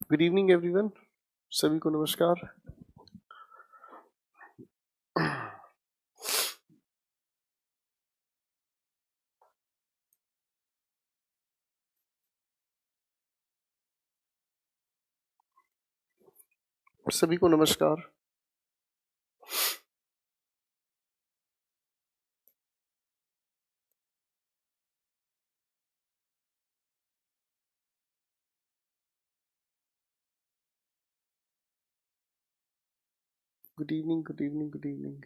Good evening everyone, सभी को नमस्कार। सभी को नमस्कार। Good evening, good evening, good evening.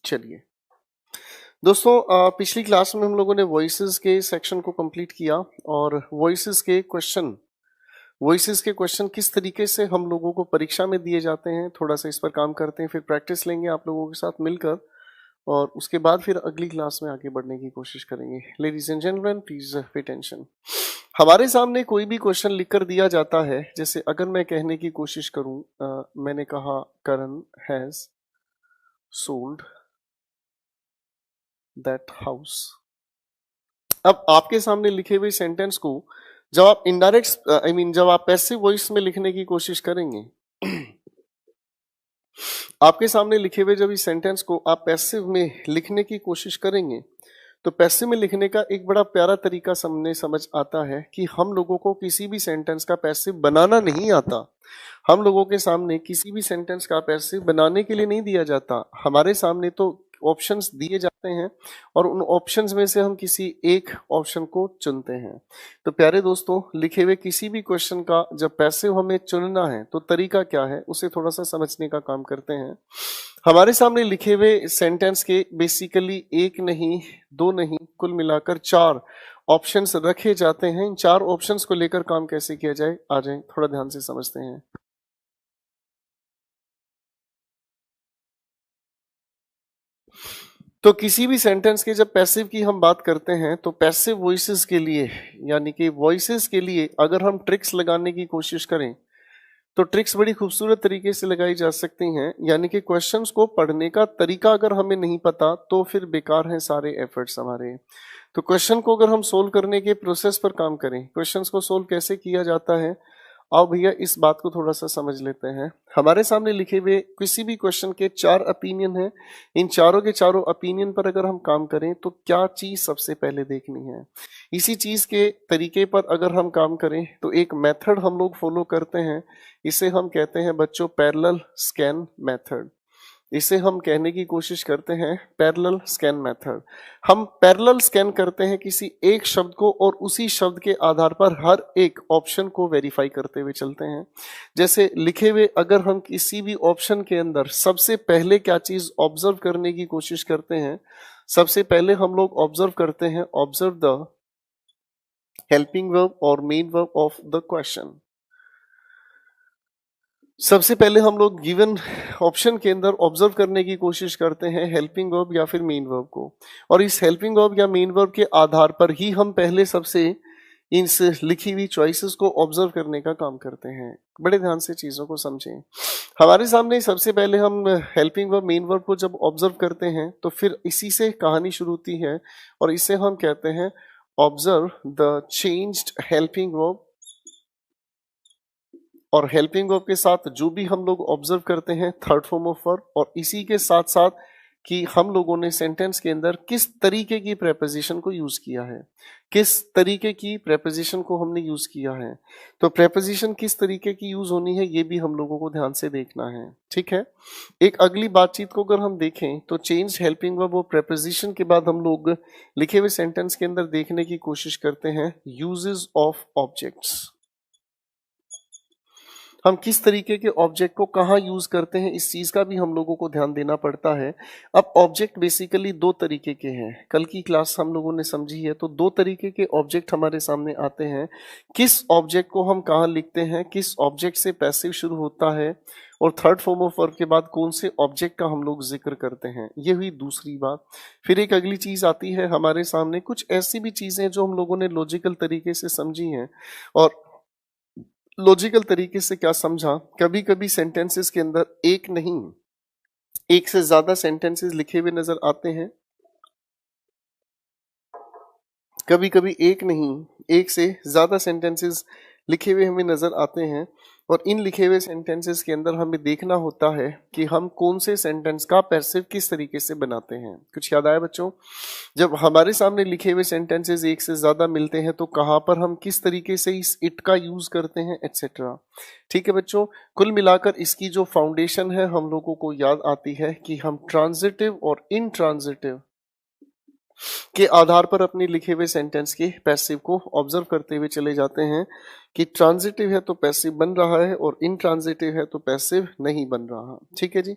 चलिए दोस्तों, पिछली क्लास में हम लोगों ने वॉइसेस के सेक्शन को कंप्लीट किया और वॉइसेस के क्वेश्चन किस तरीके से हम लोगों को परीक्षा में दिए जाते हैं, थोड़ा सा इस पर काम करते हैं, फिर प्रैक्टिस लेंगे आप लोगों के साथ मिलकर और उसके बाद फिर अगली क्लास में आगे बढ़ने की कोशिश करेंगे। Ladies and gentleman, please pay attention. हमारे सामने कोई भी क्वेश्चन लिखकर दिया जाता है, जैसे अगर मैं कहने की कोशिश करूं, मैंने कहा करण हैज सोल्ड दैट हाउस। अब आपके सामने लिखे हुए सेंटेंस को जब आप इनडायरेक्ट जब आप पैसिव वॉइस में लिखने की कोशिश करेंगे, आपके सामने लिखे हुए जब इस सेंटेंस को आप पैसिव में लिखने की कोशिश करेंगे तो पैसिव में लिखने का एक बड़ा प्यारा तरीका सामने समझ आता है कि हम लोगों को किसी भी सेंटेंस का पैसिव बनाना नहीं आता। हम लोगों के सामने किसी भी सेंटेंस का पैसिव बनाने के लिए नहीं दिया जाता। हमारे सामने तो ऑप्शंस दिए जाते हैं और उन ऑप्शंस में से हम किसी एक ऑप्शन को चुनते हैं। तो प्यारे दोस्तों, लिखे हुए किसी भी क्वेश्चन का जब पैसिव हमें चुनना है तो तरीका क्या है उसे थोड़ा सा समझने का काम करते हैं। हमारे सामने लिखे हुए सेंटेंस के बेसिकली एक नहीं, दो नहीं, कुल मिलाकर 4 ऑप्शंस रखे जाते हैं। इन 4 ऑप्शंस को लेकर काम कैसे किया जाए, आ जाए थोड़ा ध्यान से समझते हैं। तो किसी भी सेंटेंस के जब पैसिव की हम बात करते हैं तो पैसिव वॉइसेस के लिए, यानी कि वॉइसेस के लिए अगर हम ट्रिक्स लगाने की कोशिश करें तो ट्रिक्स बड़ी खूबसूरत तरीके से लगाई जा सकती हैं। यानी कि क्वेश्चंस को पढ़ने का तरीका अगर हमें नहीं पता तो फिर बेकार हैं सारे एफर्ट्स हमारे। तो क्वेश्चन को अगर हम सोल्व करने के प्रोसेस पर काम करें, क्वेश्चंस को सोल्व कैसे किया जाता है, आओ भैया इस बात को थोड़ा सा समझ लेते हैं। हमारे सामने लिखे हुए किसी भी क्वेश्चन के 4 ओपिनियन हैं। इन चारों के चारों ओपिनियन पर अगर हम काम करें तो क्या चीज सबसे पहले देखनी है, इसी चीज के तरीके पर अगर हम काम करें तो एक मेथड हम लोग फॉलो करते हैं। इसे हम कहते हैं बच्चों पैरेलल स्कैन मेथड। इसे हम कहने की कोशिश करते हैं पैरेलल स्कैन मेथड। हम पैरेलल स्कैन करते हैं किसी एक शब्द को और उसी शब्द के आधार पर हर एक ऑप्शन को वेरीफाई करते हुए चलते हैं। जैसे लिखे हुए अगर हम किसी भी ऑप्शन के अंदर सबसे पहले क्या चीज ऑब्जर्व करने की कोशिश करते हैं, सबसे पहले हम लोग ऑब्जर्व करते हैं ऑब्जर्व द हेल्पिंग वर्ब और main verb of the question. सबसे पहले हम लोग गिवन ऑप्शन के अंदर ऑब्जर्व करने की कोशिश करते हैं हेल्पिंग वर्ब या फिर मेन वर्ब को, और इस हेल्पिंग वर्ब या मेन वर्ब के आधार पर ही हम पहले सबसे इन लिखी हुई चॉइसेस को ऑब्जर्व करने का काम करते हैं। बड़े ध्यान से चीजों को समझें। हमारे सामने सबसे पहले हम हेल्पिंग वर्ब मेन वर्ब को जब ऑब्जर्व करते हैं तो फिर इसी से कहानी शुरू होती है और इसे हम कहते हैं observe the changed helping verb. और हेल्पिंग वर्ब के साथ जो भी हम लोग ऑब्जर्व करते हैं थर्ड फॉर्म ऑफ वर्ब, और इसी के साथ साथ कि हम लोगों ने सेंटेंस के अंदर किस तरीके की प्रेपोजिशन को यूज किया है, किस तरीके की प्रेपोजिशन को हमने यूज किया है। तो प्रेपोजिशन किस तरीके की यूज होनी है ये भी हम लोगों को ध्यान से देखना है, ठीक है। एक अगली बातचीत को अगर हम देखें तो चेंज हेल्पिंग वर्ब और प्रेपोजिशन के बाद हम लोग लिखे हुए सेंटेंस के अंदर देखने की कोशिश करते हैं यूजेस ऑफ ऑब्जेक्ट्स। हम किस तरीके के ऑब्जेक्ट को कहाँ यूज करते हैं इस चीज का भी हम लोगों को ध्यान देना पड़ता है। अब ऑब्जेक्ट बेसिकली 2 तरीके के हैं, कल की क्लास हम लोगों ने समझी है। तो 2 तरीके के ऑब्जेक्ट हमारे सामने आते हैं। किस ऑब्जेक्ट को हम कहाँ लिखते हैं, किस ऑब्जेक्ट से पैसिव शुरू होता है, और थर्ड फॉर्म ऑफ वर्ब के बाद कौन से ऑब्जेक्ट का हम लोग जिक्र करते हैं, ये हुई दूसरी बात। फिर एक अगली चीज आती है हमारे सामने कुछ ऐसी भी चीजें जो हम लोगों ने लॉजिकल तरीके से समझी हैं और लॉजिकल तरीके से क्या समझा, कभी कभी सेंटेंसेस के अंदर एक नहीं एक से ज्यादा सेंटेंसेस लिखे हुए नजर आते हैं, कभी कभी एक नहीं एक से ज्यादा सेंटेंसेस लिखे हुए हमें नजर आते हैं, और इन लिखे हुए सेंटेंसेस के अंदर हमें देखना होता है कि हम कौन से सेंटेंस का पैसिव किस तरीके से बनाते हैं। कुछ याद आया बच्चों? जब हमारे सामने लिखे हुए सेंटेंसेस एक से ज्यादा मिलते हैं तो कहाँ पर हम किस तरीके से इस इट का यूज करते हैं, एटसेट्रा। ठीक है बच्चों, कुल मिलाकर इसकी जो फाउंडेशन है हम लोगों को याद आती है कि हम ट्रांजिटिव और इनट्रांजिटिव के आधार पर अपने लिखे हुए सेंटेंस के पैसिव को ऑब्जर्व करते हुए चले जाते हैं कि ट्रांजिटिव है तो पैसिव बन रहा है और इनट्रांजिटिव है तो पैसिव नहीं बन रहा। ठीक है जी,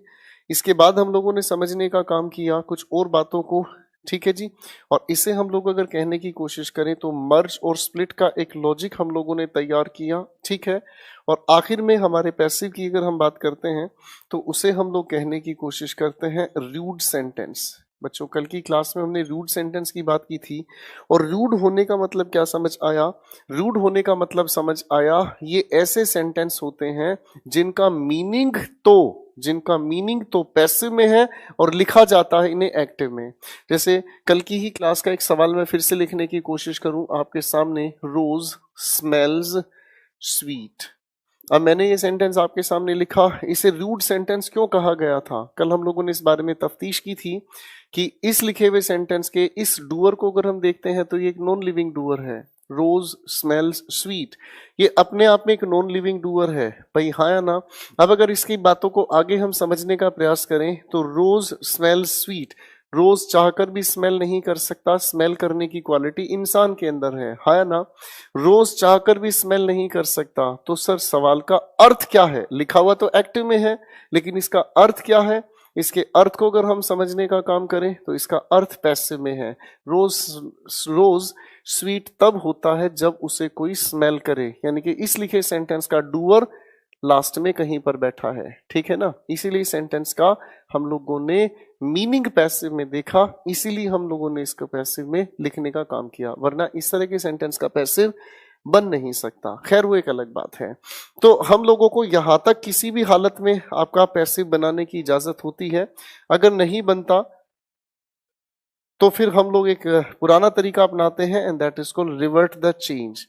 इसके बाद हम लोगों ने समझने का काम किया कुछ और बातों को। ठीक है जी, और इसे हम लोग अगर कहने की कोशिश करें तो मर्ज और स्प्लिट का एक लॉजिक हम लोगों ने तैयार किया। ठीक है, और आखिर में हमारे पैसिव की अगर हम बात करते हैं तो उसे हम लोग कहने की कोशिश करते हैं रूड सेंटेंस। बच्चों कल की क्लास में हमने रूड सेंटेंस की बात की थी, और रूड होने का मतलब क्या समझ आया? रूड होने का मतलब समझ आया ये ऐसे सेंटेंस होते हैं जिनका मीनिंग तो पैसिव में है और लिखा जाता है इन्हें एक्टिव में। जैसे कल की ही क्लास का एक सवाल मैं फिर से लिखने की कोशिश करूं आपके सामने, रोज स्मेल्स स्वीट। अब मैंने ये सेंटेंस आपके सामने लिखा, इसे रूड सेंटेंस क्यों कहा गया था? कल हम लोगों ने इस बारे में तफ्तीश की थी कि इस लिखे हुए सेंटेंस के इस डूअर को अगर हम देखते हैं तो ये एक नॉन लिविंग डूअर है। रोज स्मेल्स स्वीट, ये अपने आप में एक नॉन लिविंग डूअर है भाई, हाँ या ना? अब अगर इसकी बातों को आगे हम समझने का प्रयास करें तो रोज स्मेल्स स्वीट, रोज चाहकर भी स्मेल नहीं कर सकता, स्मेल करने की क्वालिटी इंसान के अंदर है, हाँ या ना? रोज चाहकर भी स्मेल नहीं कर सकता, तो सर सवाल का अर्थ क्या है? लिखा हुआ तो एक्टिव में है लेकिन इसका अर्थ क्या है? इसके अर्थ को अगर हम समझने का काम करें तो इसका अर्थ पैसिव में है। रोज स्वीट तब होता है जब उसे कोई स्मेल करे, यानी कि इस लिखे सेंटेंस का डूअर लास्ट में कहीं पर बैठा है। ठीक है ना, इसीलिए सेंटेंस का हम लोगों ने मीनिंग पैसिव में देखा, इसीलिए हम लोगों ने इसको पैसिव में लिखने का काम किया, वरना इस तरह के सेंटेंस का पैसिव बन नहीं सकता। खैर वो एक अलग बात है। तो हम लोगों को यहां तक किसी भी हालत में आपका पैसिव बनाने की इजाजत होती है। अगर नहीं बनता तो फिर हम लोग एक पुराना तरीका अपनाते हैं, and that is called revert the change.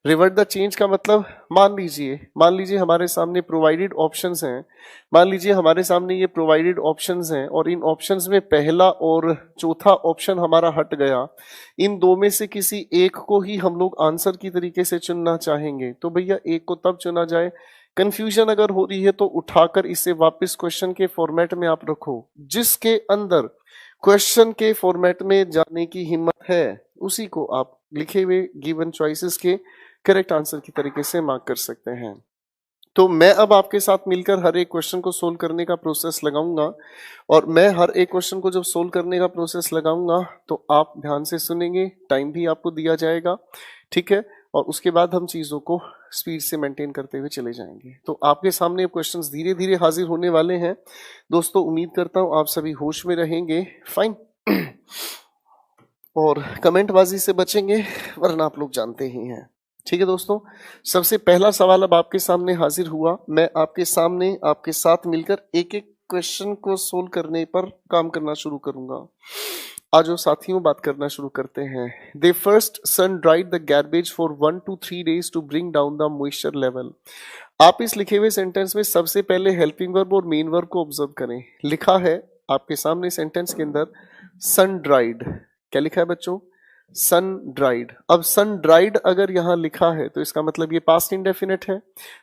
Revert the change का मतलब, मान लीजिए हमारे सामने प्रोवाइडेड ऑप्शंस हैं, मान लीजिए हमारे सामने ये प्रोवाइडेड ऑप्शंस हैं और इन ऑप्शंस में पहला और चौथा ऑप्शन हमारा हट गया, इन दो में से किसी एक को ही हम लोग आंसर की तरीके से चुनना चाहेंगे, तो भैया एक को तब चुना जाए। कंफ्यूजन अगर हो रही है तो उठाकर इसे वापस क्वेश्चन के फॉर्मेट में आप रखो, जिसके अंदर क्वेश्चन के फॉर्मेट में जाने की हिम्मत है उसी को आप लिखे हुए गिवन चॉइसेस के करेक्ट आंसर की तरीके से मार्क कर सकते हैं। तो मैं अब आपके साथ मिलकर हर एक क्वेश्चन को सोल्व करने का प्रोसेस लगाऊंगा, और मैं हर एक क्वेश्चन को जब सोल्व करने का प्रोसेस लगाऊंगा तो आप ध्यान से सुनेंगे, टाइम भी आपको दिया जाएगा। ठीक है, और उसके बाद हम चीजों को स्पीड से मेंटेन करते हुए चले जाएंगे। तो आपके सामने क्वेश्चंस धीरे धीरे हाजिर होने वाले हैं दोस्तों। उम्मीद करता हूं आप सभी होश में रहेंगे, फाइन, और कमेंटबाजी से बचेंगे, वरना आप लोग जानते ही हैं। ठीक है दोस्तों, सबसे पहला सवाल अब आपके सामने हाजिर हुआ। मैं आपके सामने आपके साथ मिलकर एक एक क्वेश्चन को सोल्व करने पर काम करना शुरू करूंगा। आज साथियों बात करना शुरू करते हैं। They first sun dried the garbage for 1 to 3 days to bring down the moisture level. आप इस लिखे हुए सेंटेंस में सबसे पहले हेल्पिंग वर्ब और मेन वर्ब को ऑब्जर्व करें। लिखा है आपके सामने सेंटेंस के अंदर सन ड्राइड, क्या लिखा है बच्चों? Sun dried. अब सन ड्राइड अगर यहां लिखा है तो इसका मतलब ये पास्ट इंडेफिनिट है।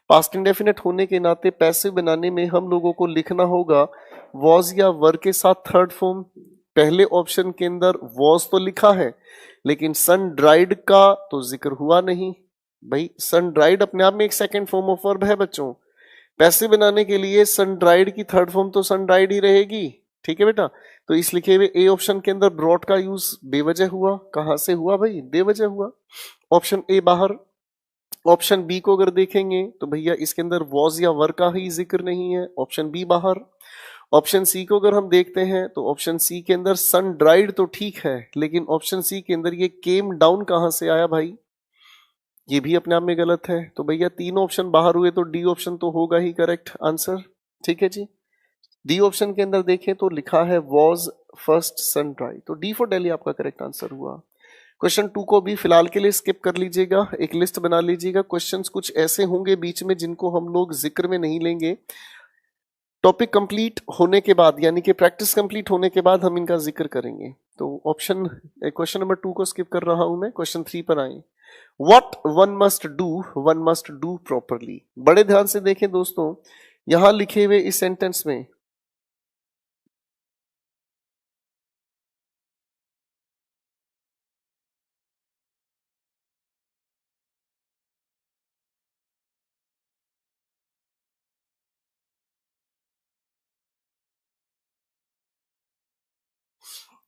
पास्ट इंडेफिनिट होने के नाते पैसिव बनाने में हम लोगों को लिखना होगा वॉज या वर के साथ थर्ड फॉर्म। पहले ऑप्शन के अंदर वॉज तो लिखा है लेकिन सन ड्राइड का तो जिक्र हुआ नहीं। भाई सन ड्राइड अपने आप में एक सेकेंड फॉर्म ऑफ वर्ब है बच्चों। पैसिव बनाने के लिए सन ड्राइड की थर्ड फॉर्म तो सन ड्राइड ही रहेगी। ठीक है बेटा, तो इस लिखे हुए ए ऑप्शन के अंदर ब्रॉट का यूज बेवजह हुआ। कहां से हुआ भाई? बेवजह हुआ। ऑप्शन ए बाहर। ऑप्शन बी को अगर देखेंगे तो भैया इसके अंदर वॉज या वर का ही जिक्र नहीं है, ऑप्शन बी बाहर। ऑप्शन सी को अगर हम देखते हैं तो ऑप्शन सी के अंदर सन ड्राइड तो ठीक है, लेकिन ऑप्शन सी के अंदर ये केम डाउन कहां से आया भाई? ये भी अपने आप में गलत है। तो भैया तीनों ऑप्शन बाहर हुए तो डी ऑप्शन तो होगा ही करेक्ट आंसर। ठीक है जी, डी ऑप्शन के अंदर देखें तो लिखा है वॉज फर्स्ट सन ड्राई, तो डी फॉर दिल्ली आपका करेक्ट आंसर हुआ। क्वेश्चन 2 को भी फिलहाल के लिए स्किप कर लीजिएगा, एक लिस्ट बना लीजिएगा। क्वेश्चंस कुछ ऐसे होंगे बीच में जिनको हम लोग जिक्र में नहीं लेंगे, टॉपिक कंप्लीट होने के बाद यानी कि प्रैक्टिस कंप्लीट होने के बाद हम इनका जिक्र करेंगे। तो क्वेश्चन नंबर 2 को स्किप कर रहा हूं मैं, क्वेश्चन 3 पर आए। What one must do properly। बड़े ध्यान से देखें दोस्तों, यहां लिखे हुए इस सेंटेंस में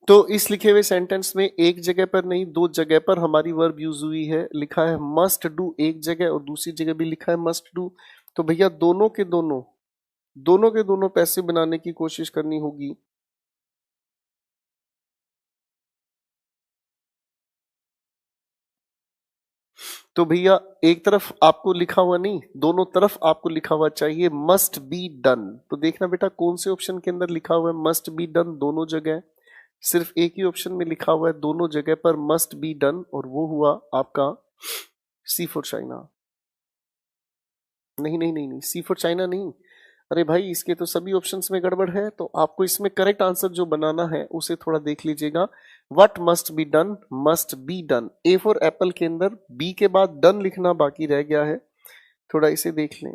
तो इस लिखे हुए सेंटेंस में एक जगह पर नहीं, दो जगह पर हमारी वर्ब यूज हुई है। लिखा है मस्ट डू एक जगह और दूसरी जगह भी लिखा है मस्ट डू। तो भैया दोनों के दोनों पैसे बनाने की कोशिश करनी होगी। तो भैया एक तरफ आपको लिखा हुआ नहीं, दोनों तरफ आपको लिखा हुआ चाहिए मस्ट बी डन। तो देखना बेटा कौन से ऑप्शन के अंदर लिखा हुआ है मस्ट बी डन दोनों जगह, सिर्फ एक ही ऑप्शन में लिखा हुआ है दोनों जगह पर मस्ट बी डन, और वो हुआ आपका सी फॉर चाइना। नहीं, सी फॉर चाइना नहीं। अरे भाई इसके तो सभी ऑप्शंस में गड़बड़ है, तो आपको इसमें करेक्ट आंसर जो बनाना है उसे थोड़ा देख लीजिएगा। What must be done, must be done. A for Apple के अंदर बी के बाद डन लिखना बाकी रह गया है, थोड़ा इसे देख लें।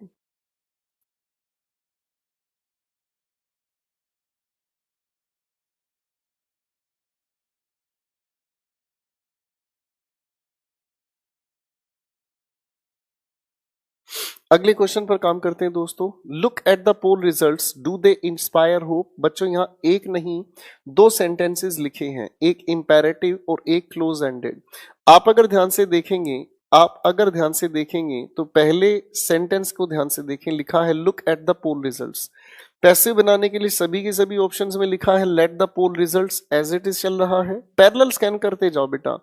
अगले क्वेश्चन पर काम करते हैं दोस्तों। Look at the poll results, do they inspire hope. बच्चों यहाँ एक नहीं दो सेंटेंसेस लिखे हैं, एक इंपेरेटिव और एक क्लोज एंडेड। आप अगर ध्यान से देखेंगे तो पहले सेंटेंस को ध्यान से देखें, लिखा है look at the poll results. पैसे बनाने के लिए सभी के सभी ऑप्शंस में लिखा है let the poll results as it is चल रहा है। पैरेलल स्कैन करते जाओ बेटा,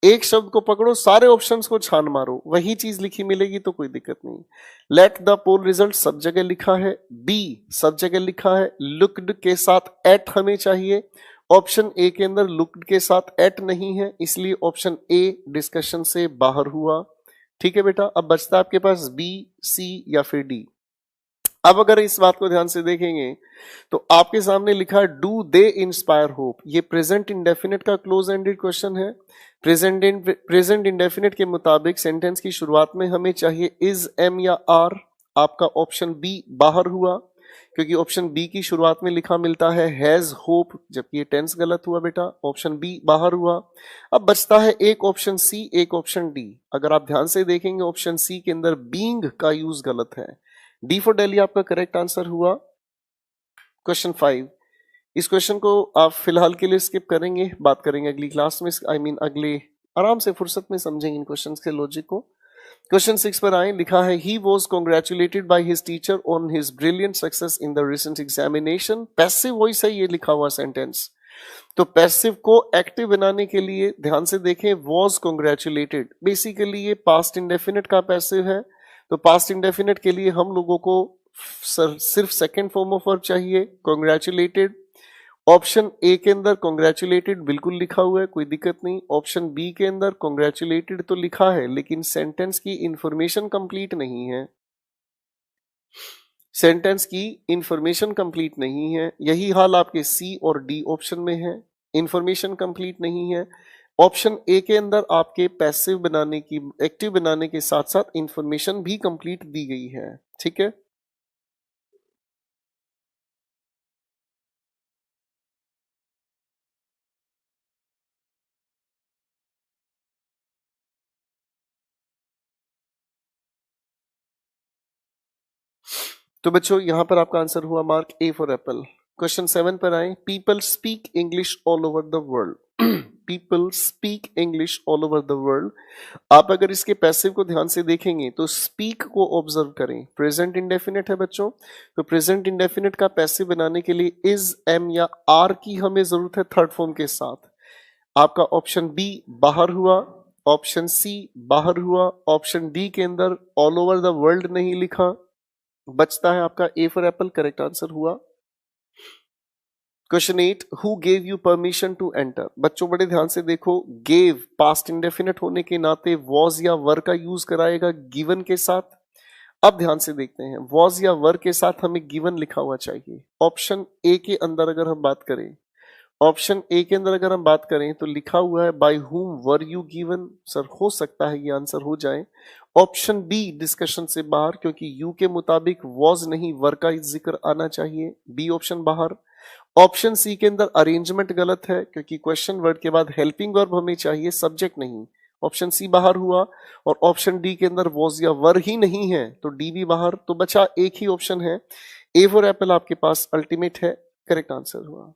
एक शब्द को पकड़ो सारे ऑप्शंस को छान मारो, वही चीज लिखी मिलेगी तो कोई दिक्कत नहीं। लेट द पोल रिजल्ट सब जगह लिखा है, बी सब जगह लिखा है, लुक्ड के साथ एट हमें चाहिए। ऑप्शन ए के अंदर लुक्ड के साथ एट नहीं है, इसलिए ऑप्शन ए डिस्कशन से बाहर हुआ। ठीक है बेटा, अब बचता आपके पास बी, सी या फिर डी। अब अगर इस बात को ध्यान से देखेंगे तो आपके सामने लिखा है डू दे इंस्पायर होप। ये प्रेजेंट इंडेफिनिट का क्लोज एंडेड क्वेश्चन है। प्रेजेंट इंडेफिनिट के मुताबिक सेंटेंस की शुरुआत में हमें चाहिए इज, एम या आर। आपका ऑप्शन बी बाहर हुआ क्योंकि ऑप्शन बी की शुरुआत में लिखा मिलता है हैज होप, जबकि ये टेंस गलत हुआ बेटा, ऑप्शन बी बाहर हुआ। अब बचता है एक ऑप्शन सी, एक ऑप्शन डी। अगर आप ध्यान से देखेंगे ऑप्शन सी के अंदर बीइंग का यूज गलत है। डी फॉर दिल्ली आपका करेक्ट आंसर हुआ। क्वेश्चन 5, इस क्वेश्चन को आप फिलहाल के लिए स्किप करेंगे, बात करेंगे अगली क्लास में, अगले आराम से फुर्सत में समझेंगे इन क्वेश्चंस के लॉजिक को। क्वेश्चन 6 पर आए, लिखा है he was congratulated by his teacher on his brilliant success in the recent examination. Passive voice है ये लिखा हुआ सेंटेंस, तो पैसिव को एक्टिव बनाने के लिए ध्यान से देखें वॉज कॉन्ग्रेचुलेटेड, बेसिकली ये पास्ट इंडेफिनिट का पैसिव है। तो पास्ट इंडेफिनिट के लिए हम लोगों को सिर्फ सेकेंड फॉर्म ऑफ वर्ब चाहिए कॉन्ग्रेचुलेटेड। ऑप्शन ए के अंदर कॉन्ग्रेचुलेटेड बिल्कुल लिखा हुआ है, कोई दिक्कत नहीं। ऑप्शन बी के अंदर कॉन्ग्रेचुलेटेड तो लिखा है लेकिन सेंटेंस की इंफॉर्मेशन कंप्लीट नहीं है, सेंटेंस की इंफॉर्मेशन कंप्लीट नहीं है। यही हाल आपके सी और डी ऑप्शन में है, इंफॉर्मेशन कंप्लीट नहीं है। ऑप्शन ए के अंदर आपके पैसिव बनाने की, एक्टिव बनाने के साथ साथ इंफॉर्मेशन भी कंप्लीट दी गई है। ठीक है, तो बच्चों यहां पर आपका आंसर हुआ mark A for Apple. Question 7 पर आए, people speak English all over the world. People speak English all over the world. आप अगर इसके पैसिव को ध्यान से देखेंगे तो स्पीक को ऑब्जर्व करें, प्रेजेंट इंडेफिनिट है बच्चों, तो प्रेजेंट इंडेफिनिट का पैसिव बनाने के लिए इज, एम या आर की हमें जरूरत है थर्ड फॉर्म के साथ। आपका ऑप्शन बी बाहर हुआ, ऑप्शन सी बाहर हुआ, ऑप्शन डी के अंदर ऑल ओवर द वर्ल्ड नहीं लिखा, बचता है आपका A for apple, correct answer हुआ। Question 8, who gave you permission to enter. बच्चों बड़े ध्यान से देखो, गेव पास्ट इंडेफिनिट होने के नाते वॉज या वर का यूज कराएगा गिवन के साथ। अब ध्यान से देखते हैं, वॉज या वर के साथ हमें गिवन लिखा हुआ चाहिए। ऑप्शन ए के अंदर अगर हम बात करें, ऑप्शन ए के अंदर अगर हम बात करें तो लिखा हुआ है by whom were you given. Sir हो सकता है ये आंसर हो जाए। ऑप्शन बी डिस्कशन से बाहर, क्योंकि यू के मुताबिक वॉज नहीं वर का जिक्र आना चाहिए, बी ऑप्शन बाहर। ऑप्शन सी के अंदर अरेंजमेंट गलत है, क्योंकि क्वेश्चन वर्ड के बाद हेल्पिंग वर्ब हमें चाहिए, सब्जेक्ट नहीं। ऑप्शन सी बाहर हुआ। और ऑप्शन डी के अंदर वॉज या वर ही नहीं है, तो डी भी बाहर। तो बचा एक ही ऑप्शन है, ए फॉर एप्पल आपके पास अल्टीमेट है, करेक्ट आंसर हुआ।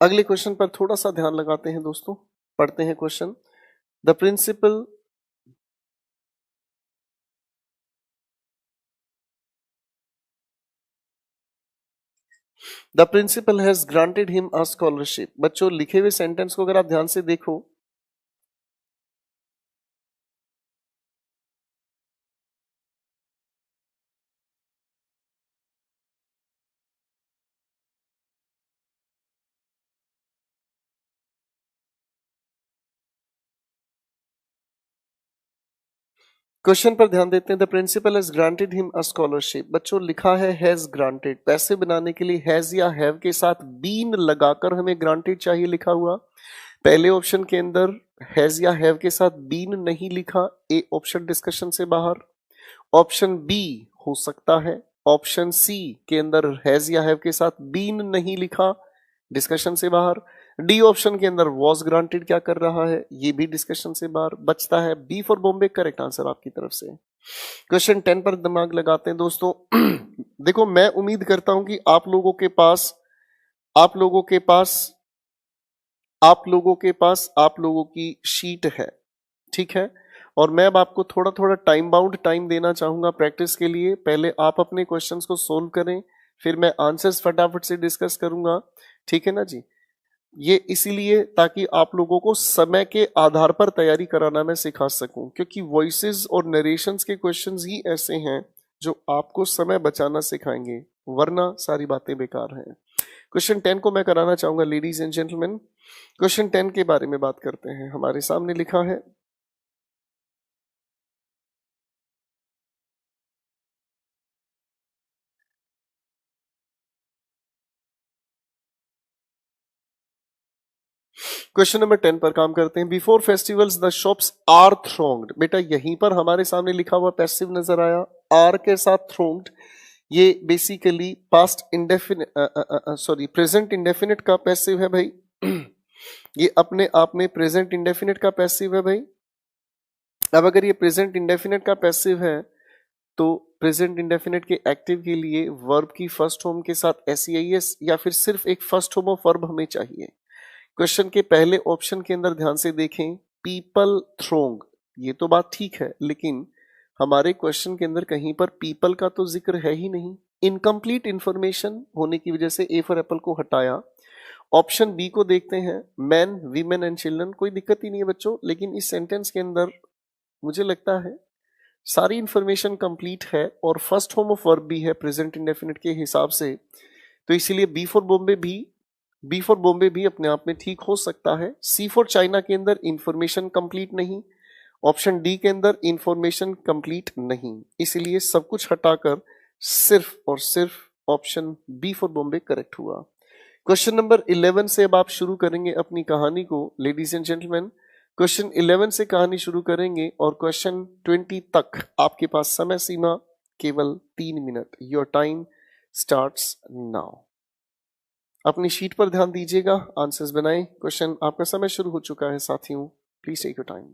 अगले क्वेश्चन पर थोड़ा सा ध्यान लगाते हैं दोस्तों, पढ़ते हैं question. The principal the principal has granted him a scholarship. बच्चों लिखे हुए सेंटेंस को अगर आप ध्यान से देखो, क्वेश्चन पर ध्यान देते हैं। The principal has granted him a scholarship. बच्चों लिखा है हैज ग्रांटेड, पैसे बनाने के लिए हैज या हैव के साथ बीन लगाकर हमें ग्रांटेड चाहिए लिखा हुआ। पहले ऑप्शन के अंदर हैज या हैव के साथ बीन नहीं लिखा, ए ऑप्शन डिस्कशन से बाहर। ऑप्शन बी हो सकता है। ऑप्शन सी के अंदर हैज या हैव के साथ बीन नहीं लिखा, डिस्कशन से बाहर। डी ऑप्शन के अंदर वॉज ग्रांटेड क्या कर रहा है, ये भी डिस्कशन से बाहर। बचता है B for Bombay, correct answer आपकी तरफ से। क्वेश्चन 10 पर दिमाग लगाते हैं दोस्तों। देखो मैं उम्मीद करता हूं कि आप लोगों के पास आप लोगों की शीट है, ठीक है। और मैं अब आपको थोड़ा थोड़ा टाइम बाउंड टाइम देना चाहूंगा प्रैक्टिस के लिए। पहले आप अपने क्वेश्चंस को सोल्व करें, फिर मैं आंसर्स फटाफट से डिस्कस करूंगा, ठीक है ना जी। ये इसीलिए ताकि आप लोगों को समय के आधार पर तैयारी कराना मैं सिखा सकूं, क्योंकि वॉइसेस और नरेशंस के क्वेश्चंस ही ऐसे हैं जो आपको समय बचाना सिखाएंगे, वरना सारी बातें बेकार हैं। क्वेश्चन 10 को मैं कराना चाहूंगा लेडीज एंड जेंटलमैन। क्वेश्चन 10 के बारे में बात करते हैं। हमारे सामने लिखा है, क्वेश्चन नंबर 10 पर काम करते हैं। Before festivals the shops are thronged. बेटा यहीं पर हमारे सामने लिखा हुआ पैसिव नजर आया, आर के साथ थ्रोंग्ड। ये basically past indefinite sorry present indefinite का पैसिव है भाई। ये अपने आप में प्रेजेंट इंडेफिनिट का पैसिव है भाई। अब अगर ये प्रेजेंट इंडेफिनिट का पैसिव है, तो प्रेजेंट इंडेफिनिट के एक्टिव के लिए वर्ब की फर्स्ट फॉर्म के साथ एस या फिर सिर्फ एक फर्स्ट फॉर्म ऑफ वर्ब हमें चाहिए। क्वेश्चन के पहले ऑप्शन के अंदर ध्यान से देखें, पीपल थ्रोंग, ये तो बात ठीक है, लेकिन हमारे क्वेश्चन के अंदर कहीं पर पीपल का तो जिक्र है ही नहीं। इनकम्प्लीट इंफॉर्मेशन होने की वजह से ए फॉर एप्पल को हटाया। ऑप्शन बी को देखते हैं, मैन वीमेन एंड चिल्ड्रन। कोई दिक्कत ही नहीं है बच्चों, लेकिन इस सेंटेंस के अंदर मुझे लगता है सारी इंफॉर्मेशन कंप्लीट है और फर्स्ट फॉर्म ऑफ वर्ब भी है प्रेजेंट इंडेफिनिट के हिसाब से, तो इसीलिए बी फॉर बॉम्बे भी अपने आप में ठीक हो सकता है। सी फॉर चाइना के अंदर इंफॉर्मेशन कंप्लीट नहीं, ऑप्शन डी के अंदर इंफॉर्मेशन कंप्लीट नहीं, इसलिए सब कुछ हटाकर सिर्फ और सिर्फ option B for Bombay correct हुआ। क्वेश्चन नंबर 11 से अब आप शुरू करेंगे अपनी कहानी को लेडीज एंड जेंटलमैन। क्वेश्चन 11 से कहानी शुरू करेंगे और क्वेश्चन 20 तक आपके पास समय सीमा केवल 3 minute. Your time starts now. अपनी शीट पर ध्यान दीजिएगा, आंसर्स बनाएं। क्वेश्चन आपका समय शुरू हो चुका है साथियों, प्लीज टेक योर टाइम।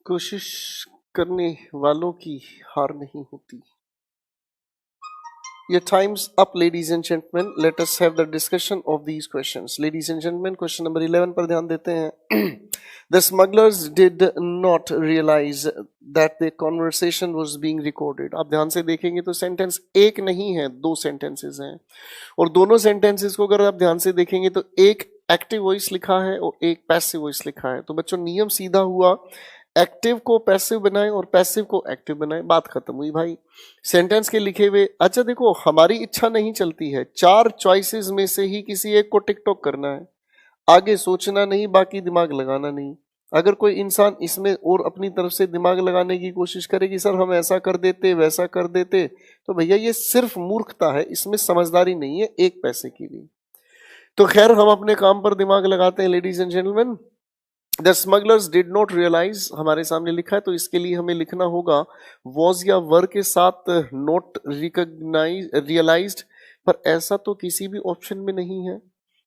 कोशिश करने वालों की हार नहीं होती। Your time's up, ladies and gentlemen. Let us have the discussion of these questions. Ladies and gentlemen, question number 11 पर ध्यान देते हैं. The smugglers did not realize that the conversation was being recorded. आप ध्यान से देखेंगे तो सेंटेंस एक नहीं है, दो सेंटेंसेस हैं, और दोनों सेंटेंसेस को अगर आप ध्यान से देखेंगे तो एक एक्टिव वॉइस लिखा है और एक पैसिव वॉइस लिखा है. तो बच्चों नियम सीधा हुआ, एक्टिव को पैसिव बनाए और पैसिव को एक्टिव बनाए, बात खत्म हुई भाई. सेंटेंस के लिखे हुए, अच्छा देखो हमारी इच्छा नहीं चलती है, चार चॉइसेस में से ही किसी एक को टिकटॉक करना है, आगे सोचना नहीं, बाकी दिमाग लगाना नहीं. अगर कोई इंसान इसमें और अपनी तरफ से दिमाग लगाने की कोशिश करे कि सर हम ऐसा कर देते वैसा कर देते, तो भैया ये सिर्फ मूर्खता है, इसमें समझदारी नहीं है एक पैसे की भी. तो खैर हम अपने काम पर दिमाग लगाते हैं. Ladies and gentleman, the smugglers did not realise हमारे सामने लिखा है, तो इसके लिए हमें लिखना होगा वॉज या वर के साथ नॉट रिकॉग्नाइज रियलाइज्ड, पर ऐसा तो किसी भी ऑप्शन में नहीं है.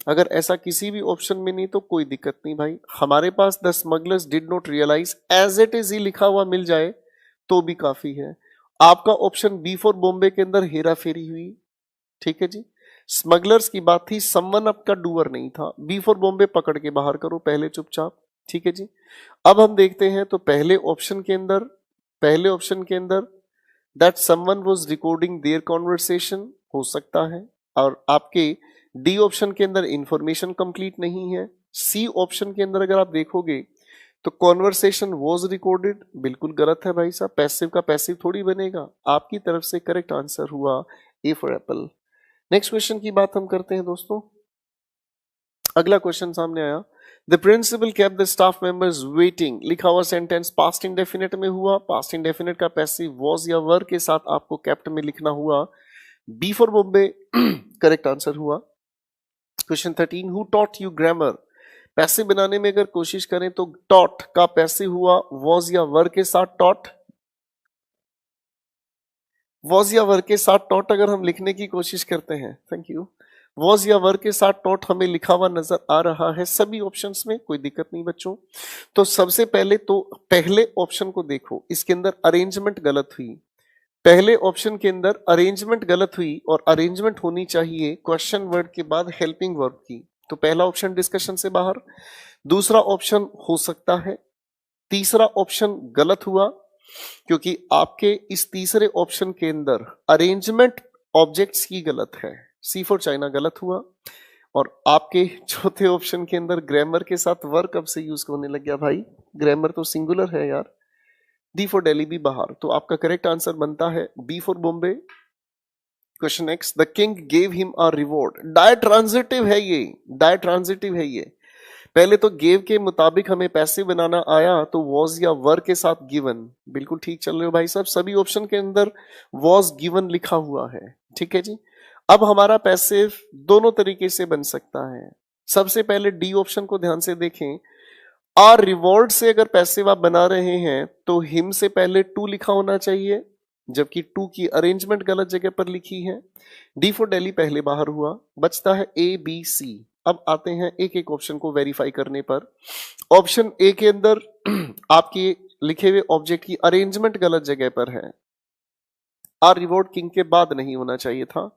अगर ऐसा किसी भी ऑप्शन में नहीं तो कोई दिक्कत नहीं भाई, हमारे पास the smugglers did not realise as it is ही लिखा हुआ मिल जाए तो भी काफी है. आपका ऑप्शन बी फॉर बॉम्बे के अंदर हेरा फेरी हुई, ठीक है जी. स्मगलर्स की बात थी, समवन आपका डूअर नहीं था. बी फॉर बॉम्बे पकड़ के बाहर करो पहले चुपचाप, ठीक है जी. अब हम देखते हैं तो पहले ऑप्शन के अंदर that someone was recording their conversation हो सकता है, और आपके डी ऑप्शन के अंदर इंफॉर्मेशन कंप्लीट नहीं है. सी ऑप्शन के अंदर अगर आप देखोगे तो कॉन्वर्सेशन वाज रिकॉर्डेड, बिल्कुल गलत है भाई साहब, पैसिव का पैसिव थोड़ी बनेगा. आपकी तरफ से करेक्ट आंसर हुआ ए फॉर एप्पल. नेक्स्ट क्वेश्चन की बात हम करते हैं दोस्तों. अगला क्वेश्चन सामने आया, the principal kept the staff members waiting. लिखा हुआ सेंटेंस पास्ट इंडेफिनिट में हुआ. पास्ट इंडेफिनिट का पैसिव वाज या वर के साथ आपको केप्ट में लिखना हुआ. B for Bombay correct answer हुआ. Question 13, who taught you grammar. Passive बनाने में अगर कोशिश करें तो टॉट का पैसिव हुआ वाज या वर के साथ टॉट. वॉज या वर के साथ टॉट अगर हम लिखने की कोशिश करते हैं, थैंक यू, वॉज या वर के साथ टॉट हमें लिखा हुआ नजर आ रहा है सभी ऑप्शंस में, कोई दिक्कत नहीं बच्चों. तो सबसे पहले तो पहले ऑप्शन को देखो, इसके अंदर अरेंजमेंट गलत हुई. पहले ऑप्शन के अंदर अरेंजमेंट गलत हुई, और अरेंजमेंट होनी चाहिए क्वेश्चन वर्ड के बाद हेल्पिंग वर्ब की. तो पहला ऑप्शन डिस्कशन से बाहर. दूसरा ऑप्शन हो सकता है. तीसरा ऑप्शन गलत हुआ, क्योंकि आपके इस तीसरे ऑप्शन के अंदर अरेंजमेंट ऑब्जेक्ट्स की गलत है. सी फॉर चाइना गलत हुआ. और आपके चौथे ऑप्शन के अंदर ग्रामर के साथ वर्ब कब से यूज होने लग गया भाई, ग्रामर तो सिंगुलर है यार. डी फॉर दिल्ली भी बाहर. तो आपका करेक्ट आंसर बनता है B for Bombay. Question next, the king gave him a reward. Ditransitive है ये, डायट्रांजिटिव है ये. पहले तो गेव के मुताबिक हमें पैसे बनाना आया, तो वॉज या वर के साथ गिवन, बिल्कुल ठीक चल रहे हो भाई साहब. सभी ऑप्शन के अंदर वॉज गिवन लिखा हुआ है, ठीक है जी. अब हमारा पैसिव दोनों तरीके से बन सकता है. सबसे पहले डी ऑप्शन को ध्यान से देखें. आर रिवॉर्ड से अगर पैसिव आप बना रहे हैं तो हिम से पहले टू लिखा होना चाहिए, जबकि टू की अरेंजमेंट गलत जगह पर लिखी है. डी फॉर दिल्ली पहले बाहर हुआ. बचता है ए बी सी. अब आते हैं एक एक ऑप्शन को वेरीफाई करने पर. ऑप्शन ए के अंदर आपके लिखे हुए ऑब्जेक्ट की अरेंजमेंट गलत जगह पर है, आर रिवॉर्ड किंग के बाद नहीं होना चाहिए था.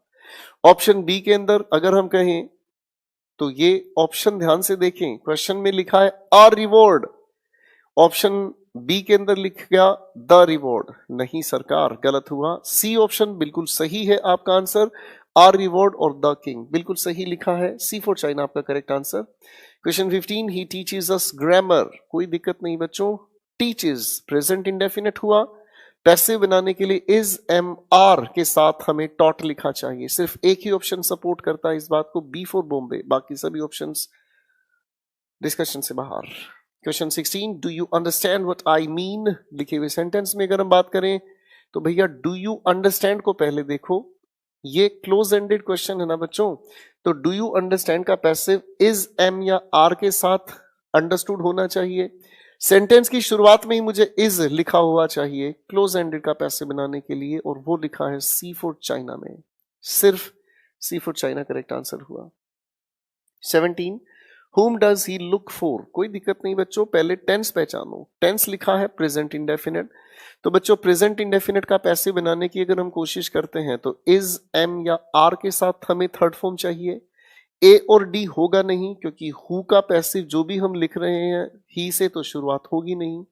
ऑप्शन बी के अंदर अगर हम कहें तो ये ऑप्शन ध्यान से देखें, क्वेश्चन में लिखा है आर रिवॉर्ड, ऑप्शन बी के अंदर लिख गया द रिवॉर्ड. नहीं सरकार, गलत हुआ. सी ऑप्शन बिल्कुल सही है आपका आंसर, आर रिवॉर्ड और द किंग बिल्कुल सही लिखा है. सी फॉर चाइना आपका correct answer. Question 15, he teaches us grammar. कोई दिक्कत नहीं बच्चों, टीचेस प्रेजेंट इंडेफिनिट हुआ. पैसिव बनाने के लिए इज एम आर के साथ हमें टॉट लिखा चाहिए. सिर्फ एक ही ऑप्शन सपोर्ट करता है इस बात को, बी फॉर बॉम्बे, बाकी सभी ऑप्शंस डिस्कशन से बाहर. Question 16, do you understand what I mean. लिखे हुए सेंटेंस में अगर हम बात करें तो भैया डू यू अंडरस्टैंड को पहले देखो. ये क्लोज एंडेड क्वेश्चन है ना बच्चों, तो डू यू अंडरस्टैंड का पैसिव इज एम या आर के साथ अंडरस्टूड होना चाहिए. सेंटेंस की शुरुआत में ही मुझे इज लिखा हुआ चाहिए क्लोज एंडेड का पैसिव बनाने के लिए, और वो लिखा है सी फॉर चाइना में. सिर्फ सी फॉर चाइना करेक्ट आंसर हुआ. 17, Whom does he look for? कोई दिक्कत नहीं बच्चों, पहले टेंस पहचानो। टेंस लिखा है प्रेजेंट इंडेफिनिट, तो बच्चों प्रेजेंट इंडेफिनिट का पैसिव बनाने की अगर हम कोशिश करते हैं तो इज, एम या आर के साथ हमें थर्ड फॉर्म चाहिए। ए और डी होगा नहीं, क्योंकि हु का पैसिव जो भी हम लिख रहे हैं ही से तो शुरुआत होगी नहीं।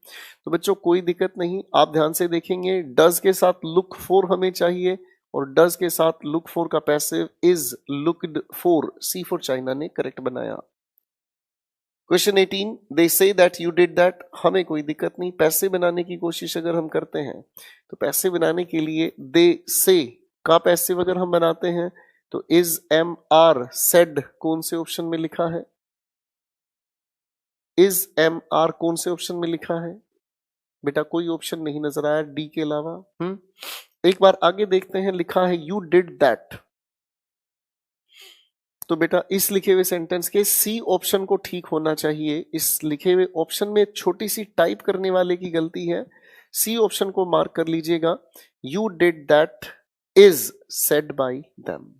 तो बच्चों कोई दिक्कत नहीं, आप ध्यान से देखेंगे डज के साथ लुक फॉर हमें चाहिए, और डज के साथ लुक फॉर का passive is looked for, C for China ने करेक्ट बनाया। Question 18, they say that you did that, हमें कोई दिक्कत नहीं, पैसे बनाने की कोशिश अगर हम करते हैं तो पैसे बनाने के लिए दे से का पैसिव अगर हम बनाते हैं तो इज, एम, आर, सेड कौन से ऑप्शन में लिखा है? इज, एम, आर कौन से ऑप्शन में लिखा है? बेटा कोई ऑप्शन नहीं नजर आया डी के अलावा। एक बार आगे देखते हैं, लिखा है यू डिड दैट, तो बेटा इस लिखे हुए सेंटेंस के सी ऑप्शन को ठीक होना चाहिए। इस लिखे हुए ऑप्शन में छोटी सी टाइप करने वाले की गलती है, सी ऑप्शन को मार्क कर लीजिएगा। You did that is said bye them.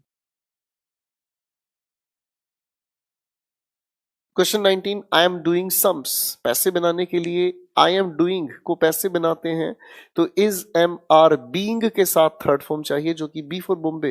Question 19, I am doing sums, पैसे बनाने के लिए आई एम डूइंग को पैसे बनाते हैं तो इज, एम, आर, बीइंग के साथ थर्ड फॉर्म चाहिए जो कि बी फॉर बॉम्बे।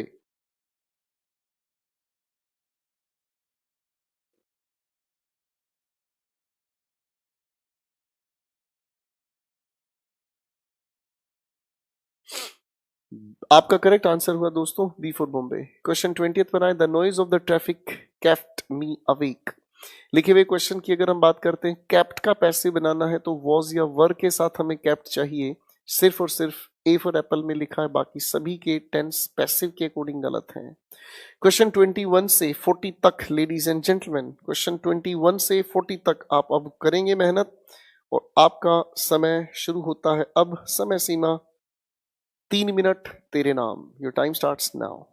आपका करेक्ट आंसर हुआ दोस्तों बी फॉर बॉम्बे। क्वेश्चन 20 पर आए, the noise of the traffic kept me awake. लिखे हुए क्वेश्चन की अगर हम बात करते हैं, केप्ट का पैसिव बनाना है तो वॉज या वर के साथ हमें केप्ट चाहिए। सिर्फ और सिर्फ ए फॉर एप्पल में लिखा है, बाकी सभी के टेंस पैसिव के अकॉर्डिंग गलत हैं। क्वेश्चन 21 से 40 तक लेडीज एंड जेंटलमैन, क्वेश्चन 21 से 40 तक आप अब करेंगे मेहनत, और आपका समय शुरू होता है अब। समय सीमा 3 मिनट तेरे नाम। Your time starts now.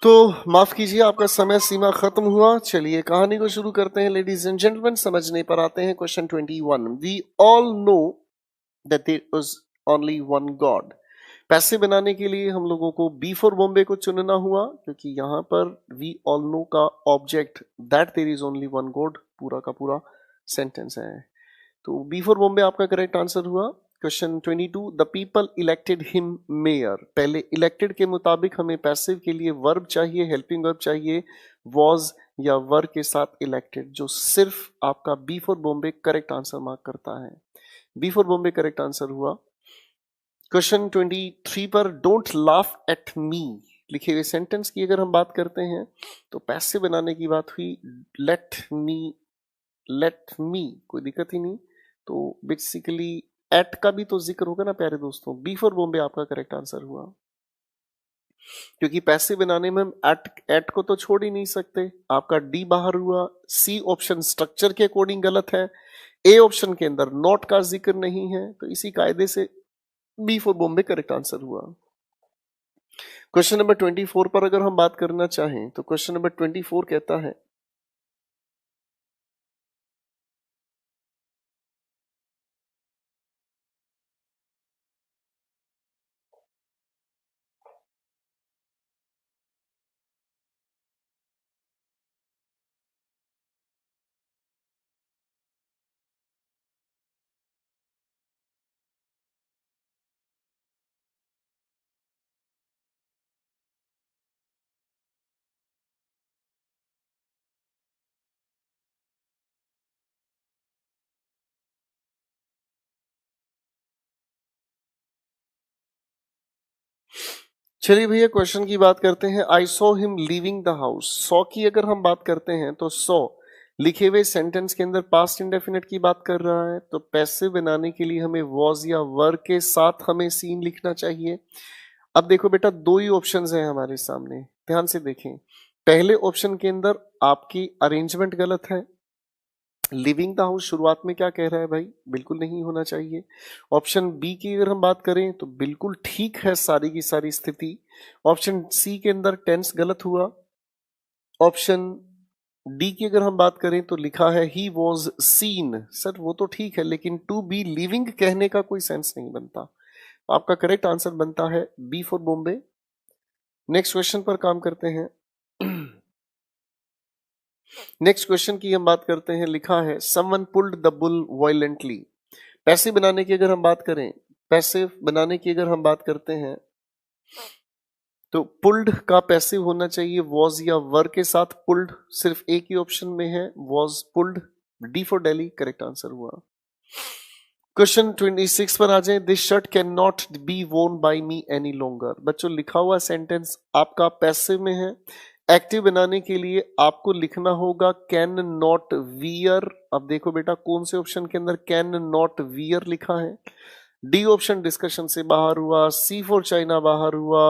तो माफ कीजिए, आपका समय सीमा खत्म हुआ। चलिए कहानी को शुरू करते हैं लेडीज एंड जेंटलमैन। समझने पर आते हैं question 21। We all know that there was only one God. पैसे बनाने के लिए हम लोगों को बी फॉर बॉम्बे को चुनना हुआ, क्योंकि यहाँ पर वी ऑल नो का object that there is only one God पूरा का पूरा सेंटेंस है। तो बी फॉर बॉम्बे आपका करेक्ट आंसर हुआ। Question 22, the people elected him mayor. पहले इलेक्टेड के मुताबिक हमें पैसिव के लिए वर्ब चाहिए, हेल्पिंग वर्ब चाहिए, वॉज या वर के साथ इलेक्टेड, जो सिर्फ आपका B for Bombay correct answer mark करता है। B for Bombay correct answer हुआ। क्वेश्चन 23 पर डोंट लाफ एट मी लिखे हुए सेंटेंस की अगर हम बात करते हैं तो पैसिव बनाने की बात हुई। लेट मी कोई दिक्कत ही नहीं, तो बेसिकली एट का भी तो जिक्र होगा ना प्यारे दोस्तों। बी फॉर बॉम्बे आपका करेक्ट आंसर हुआ, क्योंकि पैसिव बनाने में हम एट को तो छोड़ ही नहीं सकते। आपका डी बाहर हुआ। सी ऑप्शन स्ट्रक्चर के अकॉर्डिंग गलत है। ए ऑप्शन के अंदर नॉट का जिक्र नहीं है, तो इसी कायदे से B for Bombay correct answer हुआ। क्वेश्चन नंबर 24 पर अगर हम बात करना चाहें तो क्वेश्चन नंबर 24 कहता है, चलिए भैया क्वेश्चन की बात करते हैं। I saw him leaving the house. Saw की अगर हम बात करते हैं तो सॉ लिखे हुए सेंटेंस के अंदर पास्ट इंडेफिनिट की बात कर रहा है, तो पैसिव बनाने के लिए हमें वॉज या वर के साथ हमें सीन लिखना चाहिए। अब देखो बेटा, दो ही ऑप्शंस हैं हमारे सामने, ध्यान से देखें। पहले ऑप्शन के अंदर आपकी अरेंजमेंट गलत है। लिविंग द हाउस शुरुआत में क्या कह रहा है भाई, बिल्कुल नहीं होना चाहिए। ऑप्शन बी की अगर हम बात करें तो बिल्कुल ठीक है सारी की सारी स्थिति। ऑप्शन सी के अंदर टेंस गलत हुआ। ऑप्शन डी की अगर हम बात करें तो लिखा है ही वॉज सीन। सर वो तो ठीक है, लेकिन टू बी लिविंग कहने का कोई सेंस नहीं बनता। आपका करेक्ट आंसर बनता है B for Bombay. Next question पर काम करते हैं। नेक्स्ट क्वेश्चन की हम बात करते हैं। लिखा है someone pulled the bull violently. Passive बनाने की अगर हम बात करें, पैसिव बनाने की अगर हम बात करते हैं तो पुल्ड का पैसिव होना चाहिए वॉज या वर के साथ। पुल्ड सिर्फ एक ही ऑप्शन में है, was pulled. D for Delhi correct answer हुआ। क्वेश्चन 26 पर आ जाए। This shirt can not be worn by me any longer. बच्चों लिखा हुआ सेंटेंस आपका पैसिव में है। एक्टिव बनाने के लिए आपको लिखना होगा कैन नॉट वियर। अब देखो बेटा कौन से ऑप्शन के अंदर कैन नॉट वियर लिखा है। डी ऑप्शन डिस्कशन से बाहर हुआ। सी फॉर चाइना बाहर हुआ।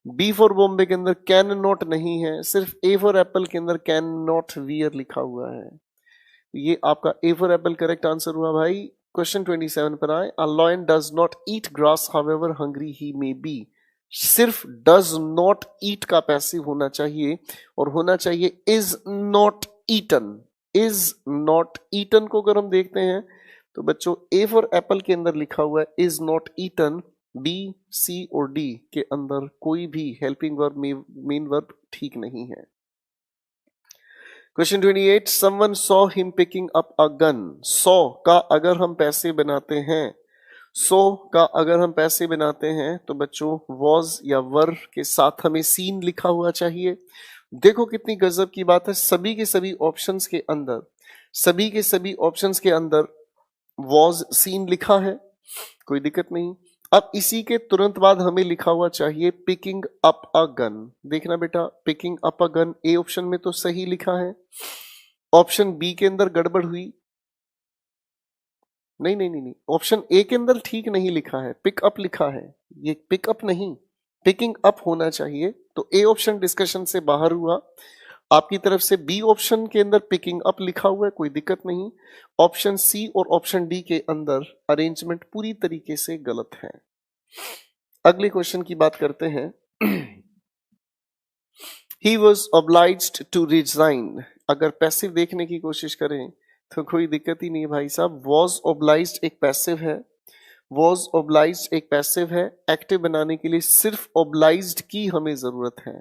बी फॉर बॉम्बे के अंदर कैन नॉट नहीं है, सिर्फ ए फॉर एप्पल के अंदर कैन नॉट वियर लिखा हुआ है। ये आपका A for apple correct answer हुआ भाई। क्वेश्चन 27 पर आए। A lion does not eat grass however hungry he may be. सिर्फ डज नॉट ईट का पैसिव होना चाहिए और होना चाहिए is not eaten. Is not eaten को अगर हम देखते हैं तो बच्चों ए फॉर एप्पल के अंदर लिखा हुआ है इज नॉट ईटन। बी, सी और डी के अंदर कोई भी हेल्पिंग वर्ब मेन वर्ब ठीक नहीं है। Question 28, someone saw him picking up a gun. Saw का अगर हम पैसे बनाते हैं, सो का अगर हम पैसे बनाते हैं तो बच्चों वॉज या वर के साथ हमें सीन लिखा हुआ चाहिए। देखो कितनी गजब की बात है, सभी के सभी ऑप्शंस के अंदर, सभी के सभी ऑप्शंस के अंदर वॉज सीन लिखा है, कोई दिक्कत नहीं। अब इसी के तुरंत बाद हमें लिखा हुआ चाहिए पिकिंग अप अ गन। देखना बेटा, picking up a gun A option में तो सही लिखा है, ऑप्शन बी के अंदर गड़बड़ हुई। नहीं नहीं नहीं नहीं, ऑप्शन ए के अंदर ठीक नहीं लिखा है, पिकअप लिखा है, ये पिकअप नहीं पिकिंग अप होना चाहिए। तो ए ऑप्शन डिस्कशन से बाहर हुआ। आपकी तरफ से बी ऑप्शन के अंदर पिकिंग अप लिखा हुआ है, कोई दिक्कत नहीं। ऑप्शन सी और ऑप्शन डी के अंदर अरेंजमेंट पूरी तरीके से गलत है। अगले क्वेश्चन की बात करते हैं। He was obliged to resign. अगर पैसिव देखने की कोशिश करें तो कोई दिक्कत ही नहीं है भाई साहब। वॉज obliged एक पैसिव है, वॉज obliged एक पैसिव है। एक्टिव बनाने के लिए सिर्फ obliged की हमें जरूरत है।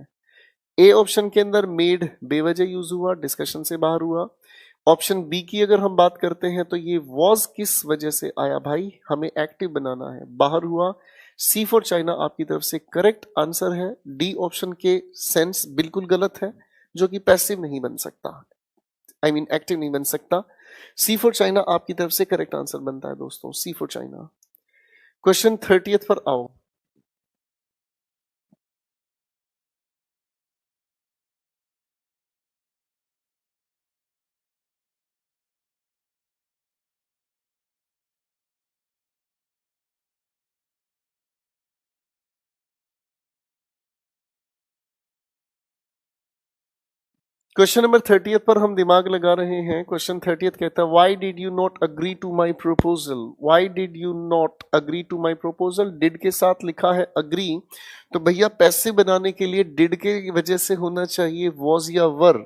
ए ऑप्शन के अंदर मेड बेवजह यूज हुआ, डिस्कशन से बाहर हुआ। ऑप्शन बी की अगर हम बात करते हैं तो ये वॉज किस वजह से आया भाई, हमें एक्टिव बनाना है, बाहर हुआ। सी फॉर चाइना आपकी तरफ से करेक्ट आंसर है। डी ऑप्शन के सेंस बिल्कुल गलत है, जो कि पैसिव नहीं बन सकता, आई मीन एक्टिव नहीं बन सकता। सी फॉर चाइना आपकी तरफ से करेक्ट आंसर बनता है दोस्तों, सी फॉर चाइना। क्वेश्चन 30th पर आओ। क्वेश्चन नंबर 30th पर हम दिमाग लगा रहे हैं। क्वेश्चन 30th कहता है why did you not agree to my proposal. Why did you not agree to my proposal. Did के साथ लिखा है अग्री, तो भैया पैसे बनाने के लिए डिड के वजह से होना चाहिए वॉज या वर।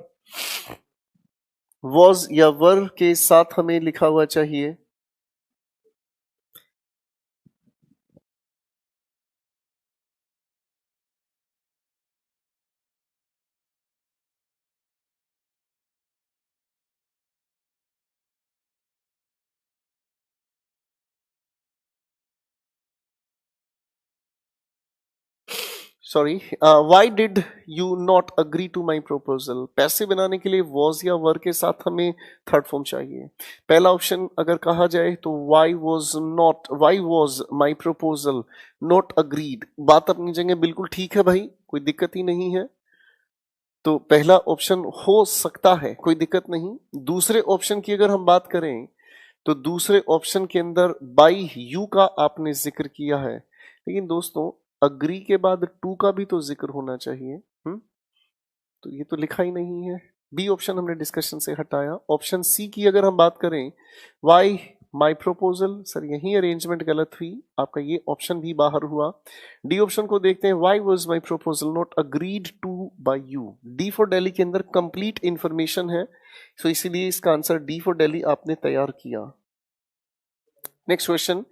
वॉज या वर के साथ हमें लिखा हुआ चाहिए। Sorry, why did you not agree to my proposal. पैसे बनाने के लिए वॉज या वर के साथ हमें थर्ड फॉर्म चाहिए। पहला ऑप्शन अगर कहा जाए तो why was my proposal not agreed. बात अपनी जगह बिल्कुल ठीक है भाई, कोई दिक्कत ही नहीं है, तो पहला ऑप्शन हो सकता है, कोई दिक्कत नहीं। दूसरे ऑप्शन की अगर हम बात करें तो दूसरे ऑप्शन के अंदर बाई यू का आपने जिक्र किया है, लेकिन दोस्तों अग्री के बाद टू का भी तो जिक्र होना चाहिए। तो ये तो लिखा ही नहीं है। बी ऑप्शन हमने डिस्कशन से हटाया। ऑप्शन सी की अगर हम बात करें वाई माई प्रपोजल, सर यही अरेंजमेंट गलत हुई, आपका ये ऑप्शन भी बाहर हुआ। डी ऑप्शन को देखते हैं, why was my proposal not agreed two by you. D for Delhi के अंदर कंप्लीट इंफॉर्मेशन है, सो इसीलिए इसका आंसर डी फॉर दिल्ली आपने तैयार किया। नेक्स्ट क्वेश्चन,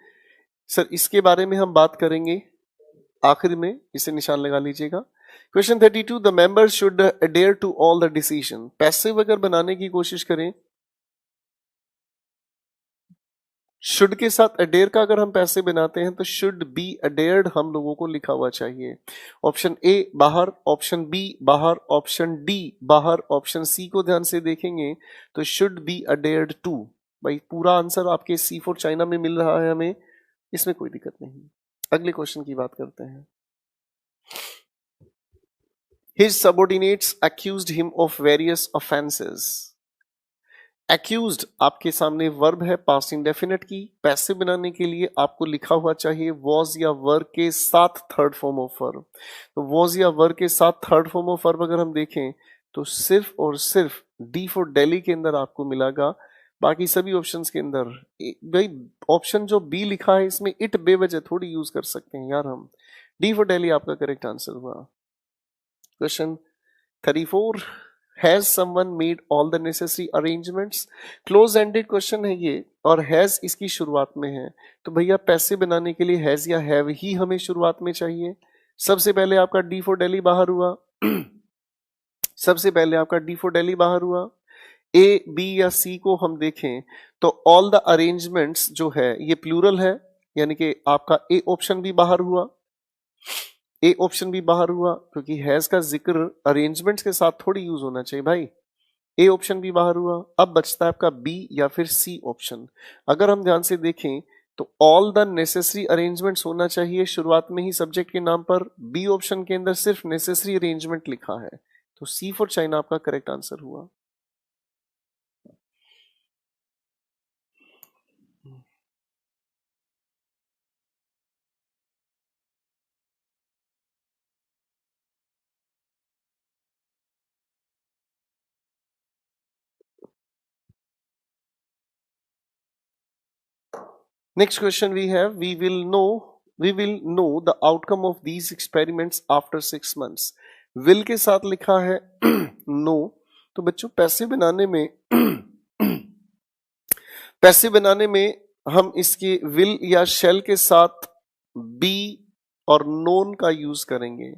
सर इसके बारे में हम बात करेंगे आखिर में, इसे निशान लगा लीजिएगा। Question 32, the members should adhere to all the decision. Passive अगर बनाने की कोशिश करें, शुड के साथ अडेयर का अगर हम पैसे बनाते हैं तो शुड बी अडेयर्ड हम लोगों को लिखा हुआ चाहिए। ऑप्शन ए बाहर, ऑप्शन बी बाहर, ऑप्शन डी बाहर, ऑप्शन सी को ध्यान से देखेंगे तो शुड बी अडेयर्ड टू। भाई पूरा आंसर आपके सी फॉर चाइना में मिल रहा है हमें, इसमें कोई दिक्कत नहीं। अगले क्वेश्चन की बात करते हैं। His subordinates accused him of various offenses. Accused आपके सामने वर्ब है पास्ट इंडेफिनिट की। पैसे बनाने के लिए आपको लिखा हुआ चाहिए was या were के साथ थर्ड फॉर्म ऑफ वर्ब। तो was या were के साथ थर्ड फॉर्म ऑफ वर्ब अगर हम देखें तो सिर्फ और सिर्फ डी फॉर दिल्ली के अंदर आपको मिलेगा। बाकी सभी ऑप्शंस के अंदर भाई ऑप्शन जो बी लिखा है इसमें इट बेवजह थोड़ी यूज कर सकते हैं यार हम। डी फॉर दिल्ली आपका करेक्ट आंसर हुआ। Question 34, has someone made all the necessary arrangements. Close ended question है ये और हैज इसकी शुरुआत में है, तो भैया पैसे बनाने के लिए हैज या हैव ही हमें शुरुआत में चाहिए। सबसे पहले आपका डी फॉर दिल्ली बाहर हुआ सबसे पहले आपका डी फॉर दिल्ली बाहर हुआ। ए बी या सी को हम देखें तो ऑल द अरेंजमेंट्स जो है ये प्लूरल है, यानी कि आपका ए ऑप्शन भी बाहर हुआ। ए ऑप्शन भी बाहर हुआ क्योंकि हैज का जिक्र अरेंजमेंट्स के साथ थोड़ी यूज होना चाहिए भाई। ए ऑप्शन भी बाहर हुआ। अब बचता है आपका बी या फिर सी ऑप्शन। अगर हम ध्यान से देखें तो ऑल द नेसेसरी अरेंजमेंट्स होना चाहिए शुरुआत में ही सब्जेक्ट के नाम पर। बी ऑप्शन के अंदर सिर्फ नेसेसरी अरेंजमेंट लिखा है, तो सी फॉर चाइना आपका करेक्ट आंसर हुआ। Next question we have, we will know the outcome of these experiments after 6 months. Will के साथ लिखा है नो। तो बच्चों पैसिव बनाने में हम इसके विल या शेल के साथ बी और नोन का यूज करेंगे।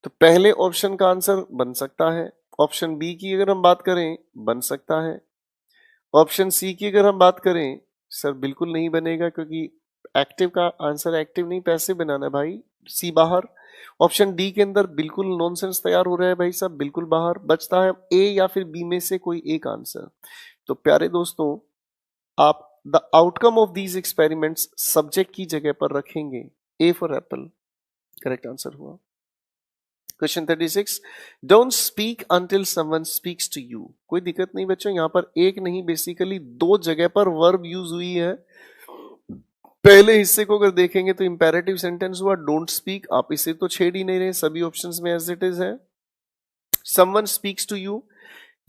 तो पहले ऑप्शन का आंसर बन सकता है, ऑप्शन बी की अगर हम बात करें बन सकता है, ऑप्शन सी की अगर हम बात करें सर बिल्कुल नहीं बनेगा, क्योंकि एक्टिव का आंसर एक्टिव नहीं पैसिव बनाना है भाई, सी बाहर। ऑप्शन डी के अंदर बिल्कुल नॉनसेंस तैयार हो रहा है भाई साहब, बिल्कुल बाहर। बचता है ए या फिर बी में से कोई एक आंसर। तो प्यारे दोस्तों, आप the outcome of these experiments subject की जगह पर रखेंगे। A for apple correct answer हुआ। Question 36, don't speak until someone speaks to you. कोई दिक्कत नहीं बच्चों, यहां पर एक नहीं बेसिकली दो जगह पर वर्ब यूज हुई है। पहले हिस्से को अगर देखेंगे तो इंपेरेटिव सेंटेंस हुआ डोंट स्पीक, आप इसे तो छेड़ ही नहीं रहे, सभी ऑप्शंस में एज इट इज है। समवन स्पीक्स टू यू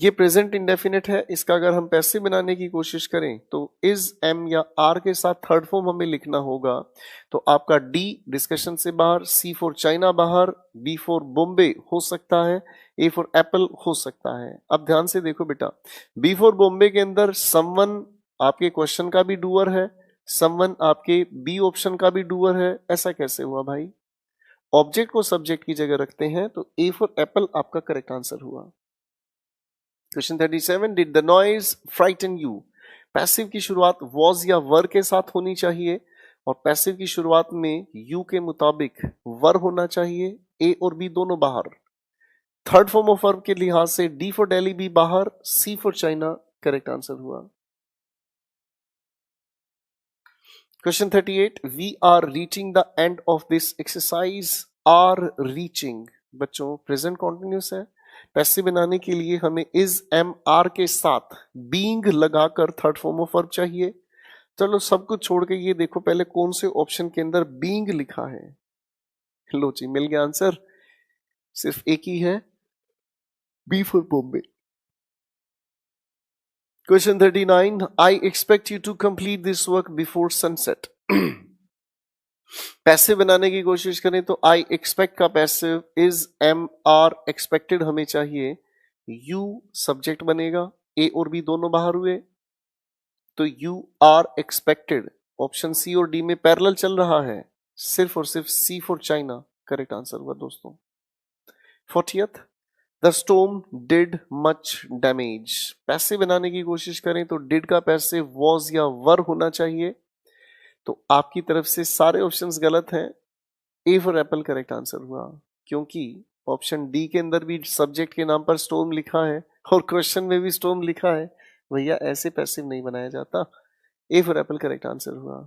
ये प्रेजेंट इंडेफिनिट है, इसका अगर हम पैसिव बनाने की कोशिश करें तो इज एम या आर के साथ थर्ड फॉर्म हमें लिखना होगा। तो आपका डी डिस्कशन से बाहर, सी फॉर चाइना बाहर, बी फॉर बॉम्बे हो सकता है, ए फॉर एप्पल हो सकता है। अब ध्यान से देखो बेटा, बी फॉर बॉम्बे के अंदर समवन आपके क्वेश्चन का भी डूअर है, समवन आपके बी ऑप्शन का भी डूअर है, ऐसा कैसे हुआ भाई? ऑब्जेक्ट को सब्जेक्ट की जगह रखते हैं, तो ए फॉर एप्पल आपका करेक्ट आंसर हुआ। Question 37, did the noise frighten you. Passive की शुरुआत वॉज या वर के साथ होनी चाहिए, और पैसिव की शुरुआत में यू के मुताबिक वर होना चाहिए, ए और बी दोनों बाहर। थर्ड फॉर्म ऑफ वर्ब के लिहाज से डी फॉर दिल्ली बी बाहर, C for China correct answer हुआ। Question 38, we are reaching the end of this exercise. Are reaching बच्चों प्रेजेंट कॉन्टिन्यूस है, पैसिव बनाने के लिए हमें इज एम आर के साथ बीइंग लगाकर थर्ड फॉर्म ऑफ वर्ब चाहिए। चलो सब कुछ छोड़ के ये देखो पहले कौन से ऑप्शन के अंदर बीइंग लिखा है। लो जी मिल गया आंसर, सिर्फ एक ही है, B for Bombay. Question 39, I expect you to complete this work before sunset. Passive बनाने की कोशिश करें तो आई एक्सपेक्ट का passive is am are expected हमें चाहिए, यू सब्जेक्ट बनेगा, ए और बी दोनों बाहर हुए, तो you are expected option C और डी में पैरेलल चल रहा है, सिर्फ और सिर्फ सी फॉर चाइना करेक्ट आंसर हुआ दोस्तों। 40th, the storm did much damage. Passive बनाने की कोशिश करें तो डिड का पैसिव वॉज या वर होना चाहिए, तो आपकी तरफ से सारे ऑप्शंस गलत हैं, ए फॉर एप्पल करेक्ट आंसर हुआ, क्योंकि ऑप्शन डी के अंदर भी सब्जेक्ट के नाम पर स्टॉर्म लिखा है और क्वेश्चन में भी स्टॉर्म लिखा है, भैया ऐसे पैसिव नहीं बनाया जाता। ए फॉर एप्पल करेक्ट आंसर हुआ।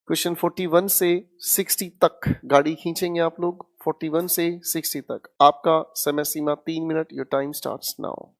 क्वेश्चन 41 से 60 तक गाड़ी खींचेंगे आप लोग, 41 से 60 तक आपका समय सीमा 3 minute, your time starts now.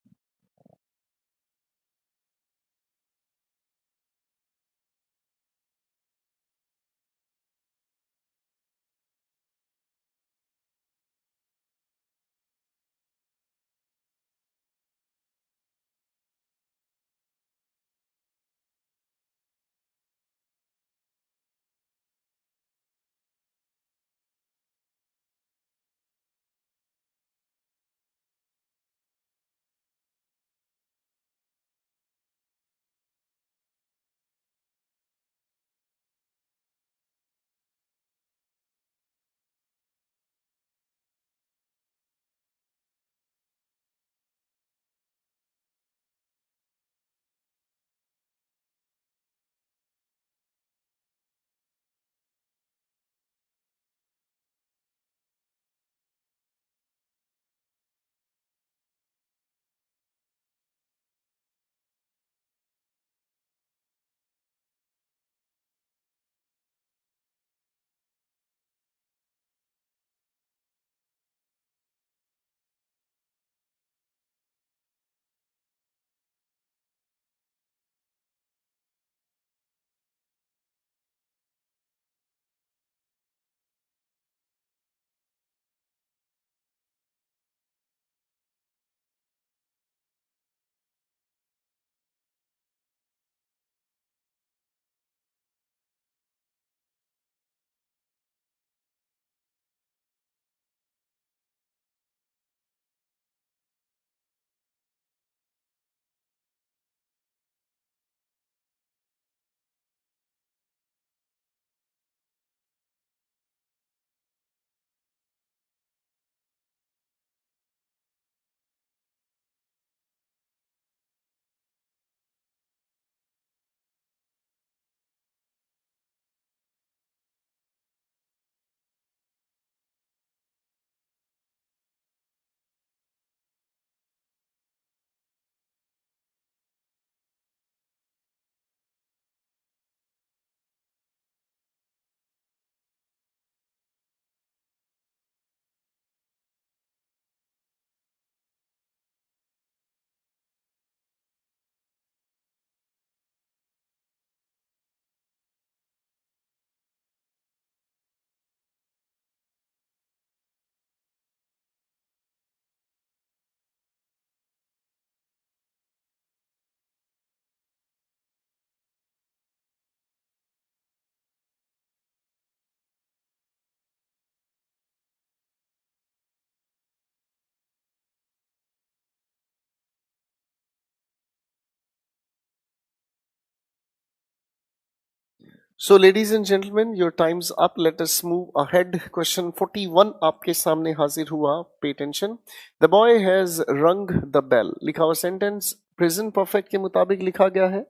So ladies and gentlemen, your time's up. Let us move ahead. Question 41 आपके सामने हाजिर हुआ. Pay attention. The boy has rung the bell. लिखा हुआ सेंटेंस प्रेजेंट परफेक्ट के मुताबिक लिखा गया है.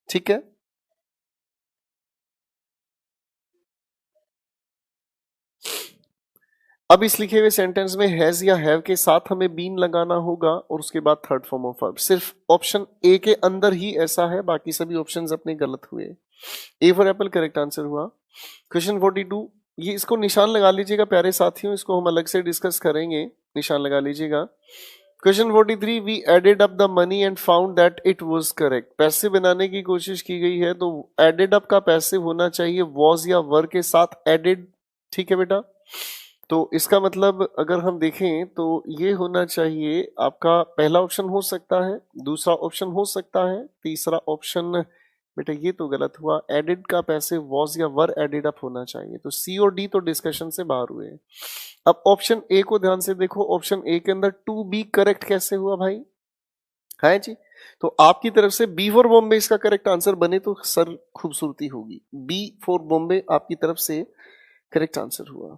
ठीक है. अब इस लिखे हुए सेंटेंस में हैज या हैव के साथ हमें बीन लगाना होगा और उसके बाद थर्ड फॉर्म ऑफ वर्ब. सिर्फ ऑप्शन ए के अंदर ही ऐसा है, बाकी सभी ऑप्शंस अपने गलत हुए. ए फॉर एप्पल करेक्ट आंसर हुआ. क्वेश्चन 42, ये इसको निशान लगा लीजिएगा प्यारे साथियों, इसको हम अलग से डिस्कस करेंगे. निशान लगा लीजिएगा. Question 43, we added up the money and found that it was correct. पैसे बनाने की कोशिश की गई है तो एडेड अप का पैसे होना चाहिए वॉज या वर के साथ एडेड. ठीक है बेटा. तो इसका मतलब अगर हम देखें तो ये होना चाहिए आपका पहला ऑप्शन हो सकता है, दूसरा ऑप्शन हो सकता है, तीसरा ऑप्शन बेटा ये तो गलत हुआ. एडेड का पैसे वॉज या वर एडेड अप होना चाहिए. तो सी और डी तो डिस्कशन से बाहर हुए. अब ऑप्शन ए को ध्यान से देखो. ऑप्शन ए के अंदर टू बी करेक्ट कैसे हुआ भाई? है जी. तो आपकी तरफ से बी फॉर बॉम्बे इसका करेक्ट आंसर बने तो सर खूबसूरती होगी. बी फॉर बॉम्बे आपकी तरफ से करेक्ट आंसर हुआ.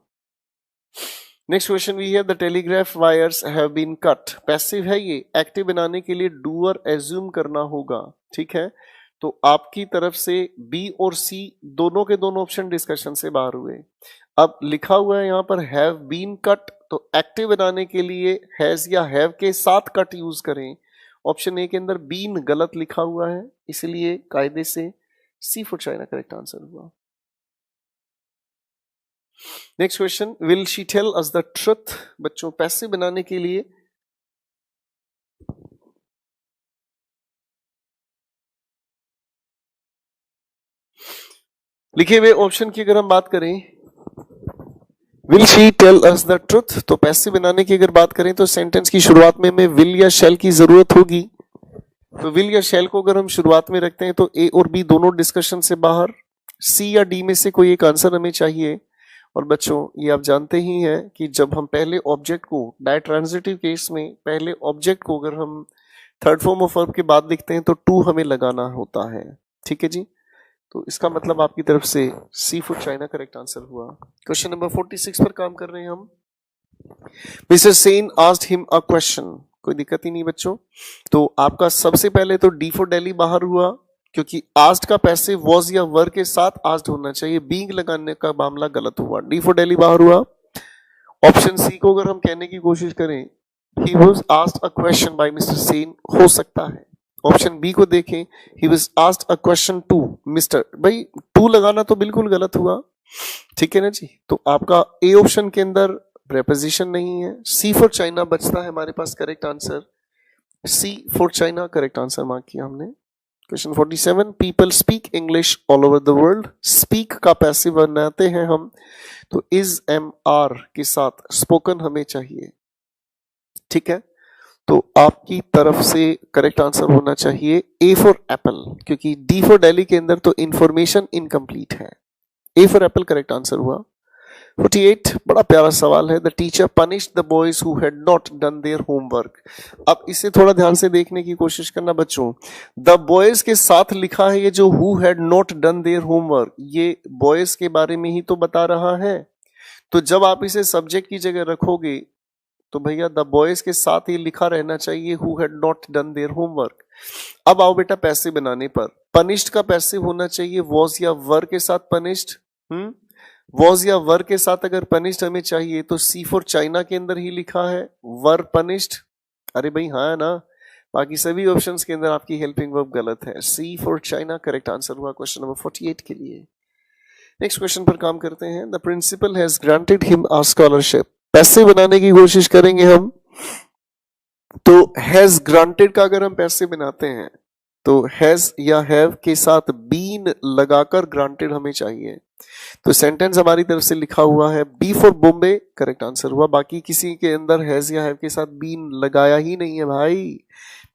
Next question we have the telegraph wires have been cut. Passive है ये. एक्टिव बनाने के लिए डूअर एज्यूम करना होगा. ठीक है. तो आपकी तरफ से बी और सी दोनों के दोनों ऑप्शन डिस्कशन से बाहर हुए. अब लिखा हुआ है यहां पर हैव बीन कट, तो एक्टिव बनाने के लिए हैज या हैव के साथ कट यूज करें. ऑप्शन ए के अंदर बीन गलत लिखा हुआ है, इसलिए कायदे से C for China correct answer हुआ. Next question, will she tell us the truth. बच्चों पैसे बनाने के लिए लिखे हुए ऑप्शन की अगर हम बात करें, will she tell us the truth, तो पैसे बनाने की अगर बात करें तो सेंटेंस की शुरुआत में हमें विल या शेल की जरूरत होगी. तो विल या शेल को अगर हम शुरुआत में रखते हैं तो ए और बी दोनों डिस्कशन से बाहर. सी या डी में से कोई एक आंसर हमें चाहिए. और बच्चों ये आप जानते ही हैं कि जब हम पहले ऑब्जेक्ट को डायट्रांजिटिव केस में पहले ऑब्जेक्ट को अगर हम थर्ड फॉर्म ऑफ वर्ब के बाद लिखते हैं तो टू हमें लगाना होता है. ठीक है जी. तो इसका मतलब आपकी तरफ से C for China correct answer हुआ. क्वेश्चन नंबर 46 पर काम कर रहे हैं हम. Mister Sen asked him a question. कोई दिक्कत ही नहीं बच्चों. तो आपका सबसे पहले तो डी फॉर दिल्ली बाहर हुआ, क्योंकि आस्क्ड का पैसिव वॉज या वर के साथ आस्क्ड होना चाहिए. बीइंग लगाने का मामला गलत हुआ. डी फॉर दिल्ली बाहर हुआ. ऑप्शन सी को अगर हम कहने की कोशिश करें, he was asked a question by mister Sen, हो सकता है. ऑप्शन बी को देखें, he was asked a question to mister. भाई टू लगाना तो बिल्कुल गलत हुआ. ठीक है ना जी. तो आपका ए ऑप्शन के अंदर प्रेपोजिशन नहीं है. सी फॉर चाइना बचता है हमारे पास correct answer. C for China correct answer mark किया हमने. Question 47, people speak English all over the world. Speak का पैसिव बनाते हैं हम तो इज एम आर के साथ स्पोकन हमें चाहिए. ठीक है. तो आपकी तरफ से करेक्ट आंसर होना चाहिए ए फॉर एप्पल, क्योंकि डी फॉर दिल्ली के अंदर तो इंफॉर्मेशन इनकम्प्लीट है. ए फॉर एप्पल करेक्ट आंसर हुआ. 48, बड़ा प्यारा सवाल है. The teacher punished the boys who had not done their homework. अब इसे थोड़ा ध्यान से देखने की कोशिश करना बच्चों. द बॉयज के साथ लिखा है ये जो who had not done their homework, ये बॉयज के बारे में ही तो बता रहा है. तो जब आप इसे सब्जेक्ट की जगह रखोगे तो भैया द बॉयज के साथ ही लिखा रहना चाहिए who had not done their homework. अब आओ बेटा पैसे बनाने पर. पनिश्ड का पैसे होना चाहिए वॉज या वर के साथ पनिश्ड. वॉज या वर के साथ अगर पनिश्ड हमें चाहिए तो सी फॉर चाइना के अंदर ही लिखा है वर पनिश्ड. अरे भाई हाँ है ना. बाकी सभी ऑप्शंस के अंदर आपकी हेल्पिंग वर्ब गलत है. C for China correct answer हुआ क्वेश्चन नंबर 48 के लिए. नेक्स्ट क्वेश्चन पर काम करते हैं. The principal has granted him a scholarship. पैसे बनाने की कोशिश करेंगे हम. तो हैज ग्रांटेड का अगर हम पैसे बनाते हैं तो हैज या हैव के साथ बीन लगाकर ग्रांटेड हमें चाहिए. तो सेंटेंस हमारी तरफ से लिखा हुआ है B for Bombay correct answer हुआ. बाकी किसी के अंदर हैज या हैव के साथ बीन लगाया ही नहीं है भाई.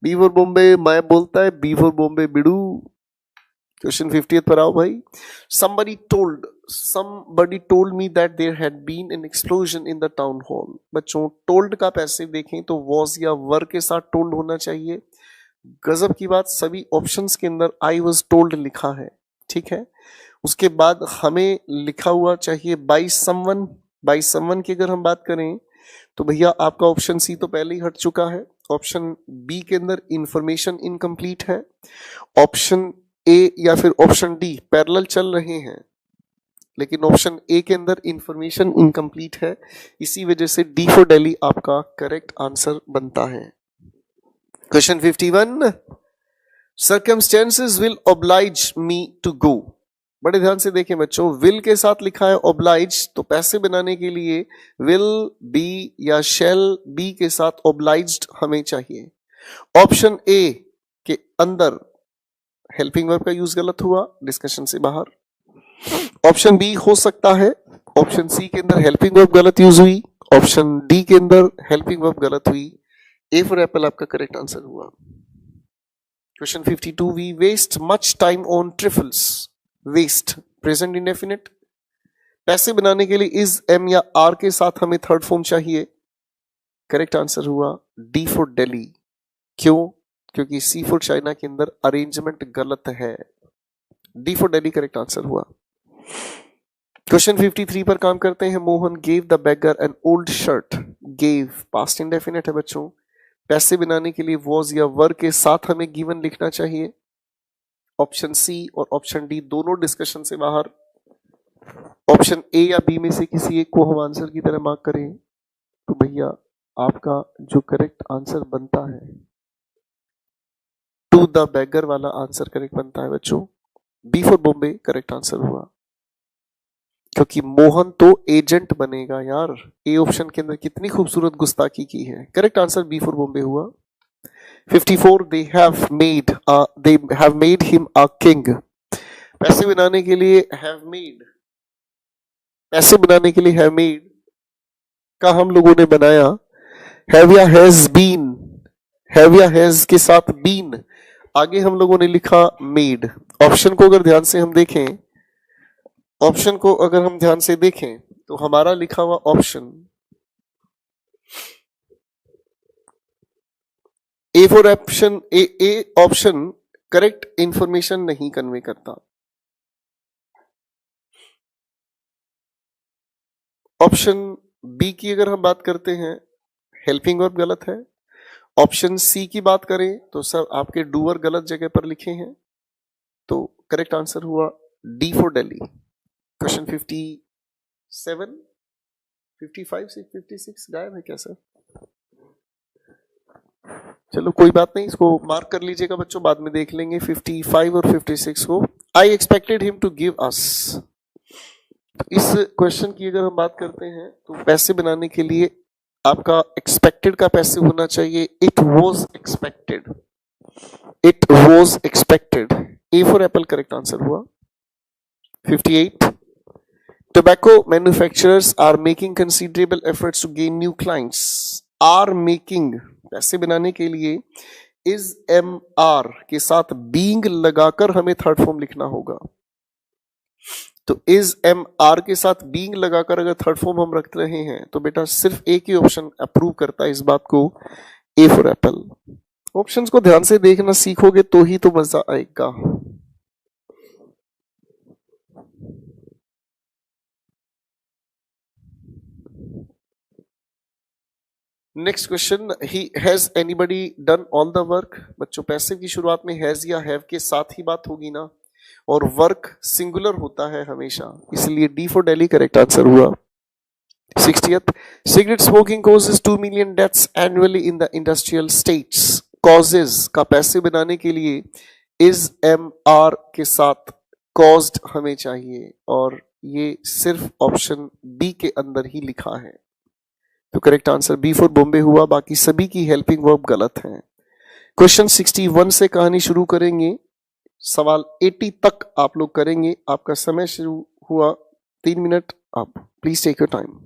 बी फॉर बॉम्बे मैं बोलता है बी फॉर बॉम्बे बिडू. क्वेश्चन 50 पर आओ भाई. somebody told me that there had been an explosion in the town hall. बच्चों told का पैसे देखें तो was या were के साथ told होना चाहिए. गजब की बात, सभी ऑप्शंस के अंदर I was told लिखा है. ठीक है. उसके बाद हमें लिखा हुआ चाहिए बाय समवन। बाय समवन की अगर हम बात करें तो भैया आपका ऑप्शन सी तो पहले ही हट चुका है। ऑप्शन बी के अंदर इंफॉर्मेशन इनकम्प्लीट है। ऑप्शन ए या फिर ऑप्शन डी पैरेलल चल रहे हैं, लेकिन ऑप्शन ए के अंदर इंफॉर्मेशन इनकम्प्लीट है। इसी वजह से डी फॉर दिल्ली आपका करेक्ट आंसर बनता है। Question 51, circumstances will oblige me to go. बड़े ध्यान से देखें बच्चों, विल के साथ लिखा है ऑब्लाइज, तो पैसे बनाने के लिए विल बी या शेल बी के साथ ऑब्लाइज्ड हमें चाहिए। ऑप्शन ए के अंदर हेल्पिंग वर्ब का यूज गलत हुआ, डिस्कशन से बाहर। ऑप्शन बी हो सकता है, ऑप्शन सी के अंदर हेल्पिंग वर्ब गलत यूज हुई, ऑप्शन डी के अंदर हेल्पिंग वर्ब गलत हुई। ए फॉर एप्पल आपका करेक्ट आंसर हुआ। Question 52, we waste much time on trifles. Waste present indefinite, पैसे बनाने के लिए इज एम या आर के साथ हमें थर्ड फॉर्म चाहिए। करेक्ट आंसर हुआ डी फॉर दिल्ली। क्यों? क्योंकि सी फॉर चाइना के अंदर अरेंजमेंट गलत है। D for Delhi correct answer हुआ। क्वेश्चन 53 पर काम करते हैं। Mohan gave the beggar an old shirt. Gave past indefinite है बच्चों। पैसे बनाने के लिए वॉज या वर के साथ हमें गिवन लिखना चाहिए। ऑप्शन सी और ऑप्शन डी दोनों डिस्कशन से बाहर। ऑप्शन ए या बी में से किसी एक को हम आंसर की तरह मार्क करें तो भैया आपका जो करेक्ट आंसर बनता है टू द बेगर वाला आंसर करेक्ट बनता है बच्चों। B for Bombay correct answer हुआ, क्योंकि मोहन तो एजेंट बनेगा यार। ए ऑप्शन के अंदर कितनी खूबसूरत गुस्ताखी की है। Correct answer B for Bombay हुआ। 54, they have made him a king। पैसे बनाने के लिए have made, पैसे बनाने के लिए have made का हम लोगों ने बनाया have या has been। have या has के साथ been आगे हम लोगों ने लिखा made। ऑप्शन को अगर ध्यान से हम देखें, ऑप्शन को अगर हम ध्यान से देखें तो हमारा लिखा हुआ option A for option A option correct information नहीं कन्वे करता। ऑप्शन बी की अगर हम बात करते हैं हेल्पिंग वर्ब गलत है। ऑप्शन सी की बात करें तो सर आपके डूअर गलत जगह पर लिखे हैं, तो करेक्ट आंसर हुआ डी फॉर दिल्ली। क्वेश्चन 57, 55 से 56 गायब है क्या सर? चलो कोई बात नहीं, इसको मार्क कर लीजिएगा बच्चों, बाद में देख लेंगे 55 और 56 को। I expected him to give us. इस क्वेश्चन की अगर हम बात करते हैं तो पैसे बनाने के लिए आपका एक्सपेक्टेड का पैसे होना चाहिए it was expected. It was expected. A for apple correct answer हुआ। 58, tobacco manufacturers are making considerable efforts to gain new clients। are making पैसे बनाने के लिए is mr के साथ being लगाकर हमें थर्ड फॉर्म लिखना होगा। तो is mr के साथ being लगाकर अगर थर्ड फॉर्म हम रख रहे हैं तो बेटा सिर्फ एक ही ऑप्शन अप्रूव करता है इस बात को, ए फॉर एप्पल। ऑप्शंस को ध्यान से देखना सीखोगे तो ही तो मजा आएगा। Next question, he has anybody done all the work. बच्चों पैसिव की शुरुआत में हैज या हैव के साथ ही बात होगी ना, और वर्क सिंगुलर होता है हमेशा, इसलिए D for Delhi correct answer हुआ। 60th, cigarette smoking causes 2 million deaths annually in the industrial states। causes का पैसे बनाने के लिए is mr के साथ caused हमें चाहिए, और ये सिर्फ ऑप्शन बी के अंदर ही लिखा है, तो correct answer B for Bombay हुआ। बाकी सभी की हेल्पिंग वर्ब गलत है। क्वेश्चन 61 से कहानी शुरू करेंगे, सवाल 80 तक आप लोग करेंगे। आपका समय शुरू हुआ 3 मिनट, आप please take your time.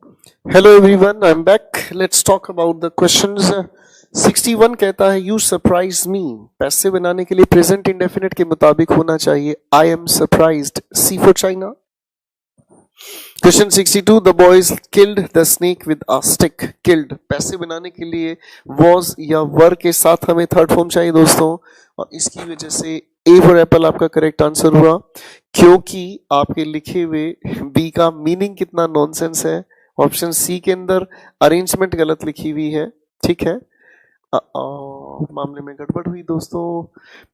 Hello everyone, I am back. Let's talk about the questions. 61 कहता है यू सरप्राइज मी। पैसे बनाने के लिए प्रेजेंट इंडेफिनिट के मुताबिक होना चाहिए I am surprised, C for China. Question 62, the boys killed the snake with a stick. Killed पैसे बनाने के लिए वॉज या वर के साथ हमें थर्ड फॉर्म चाहिए दोस्तों, और इसकी वजह से ए फॉर एप्पल आपका करेक्ट आंसर हुआ, क्योंकि आपके लिखे हुए बी का मीनिंग कितना नॉनसेंस है। ऑप्शन सी के अंदर अरेंजमेंट गलत लिखी हुई है, ठीक है। मामले में गड़बड़ हुई दोस्तों।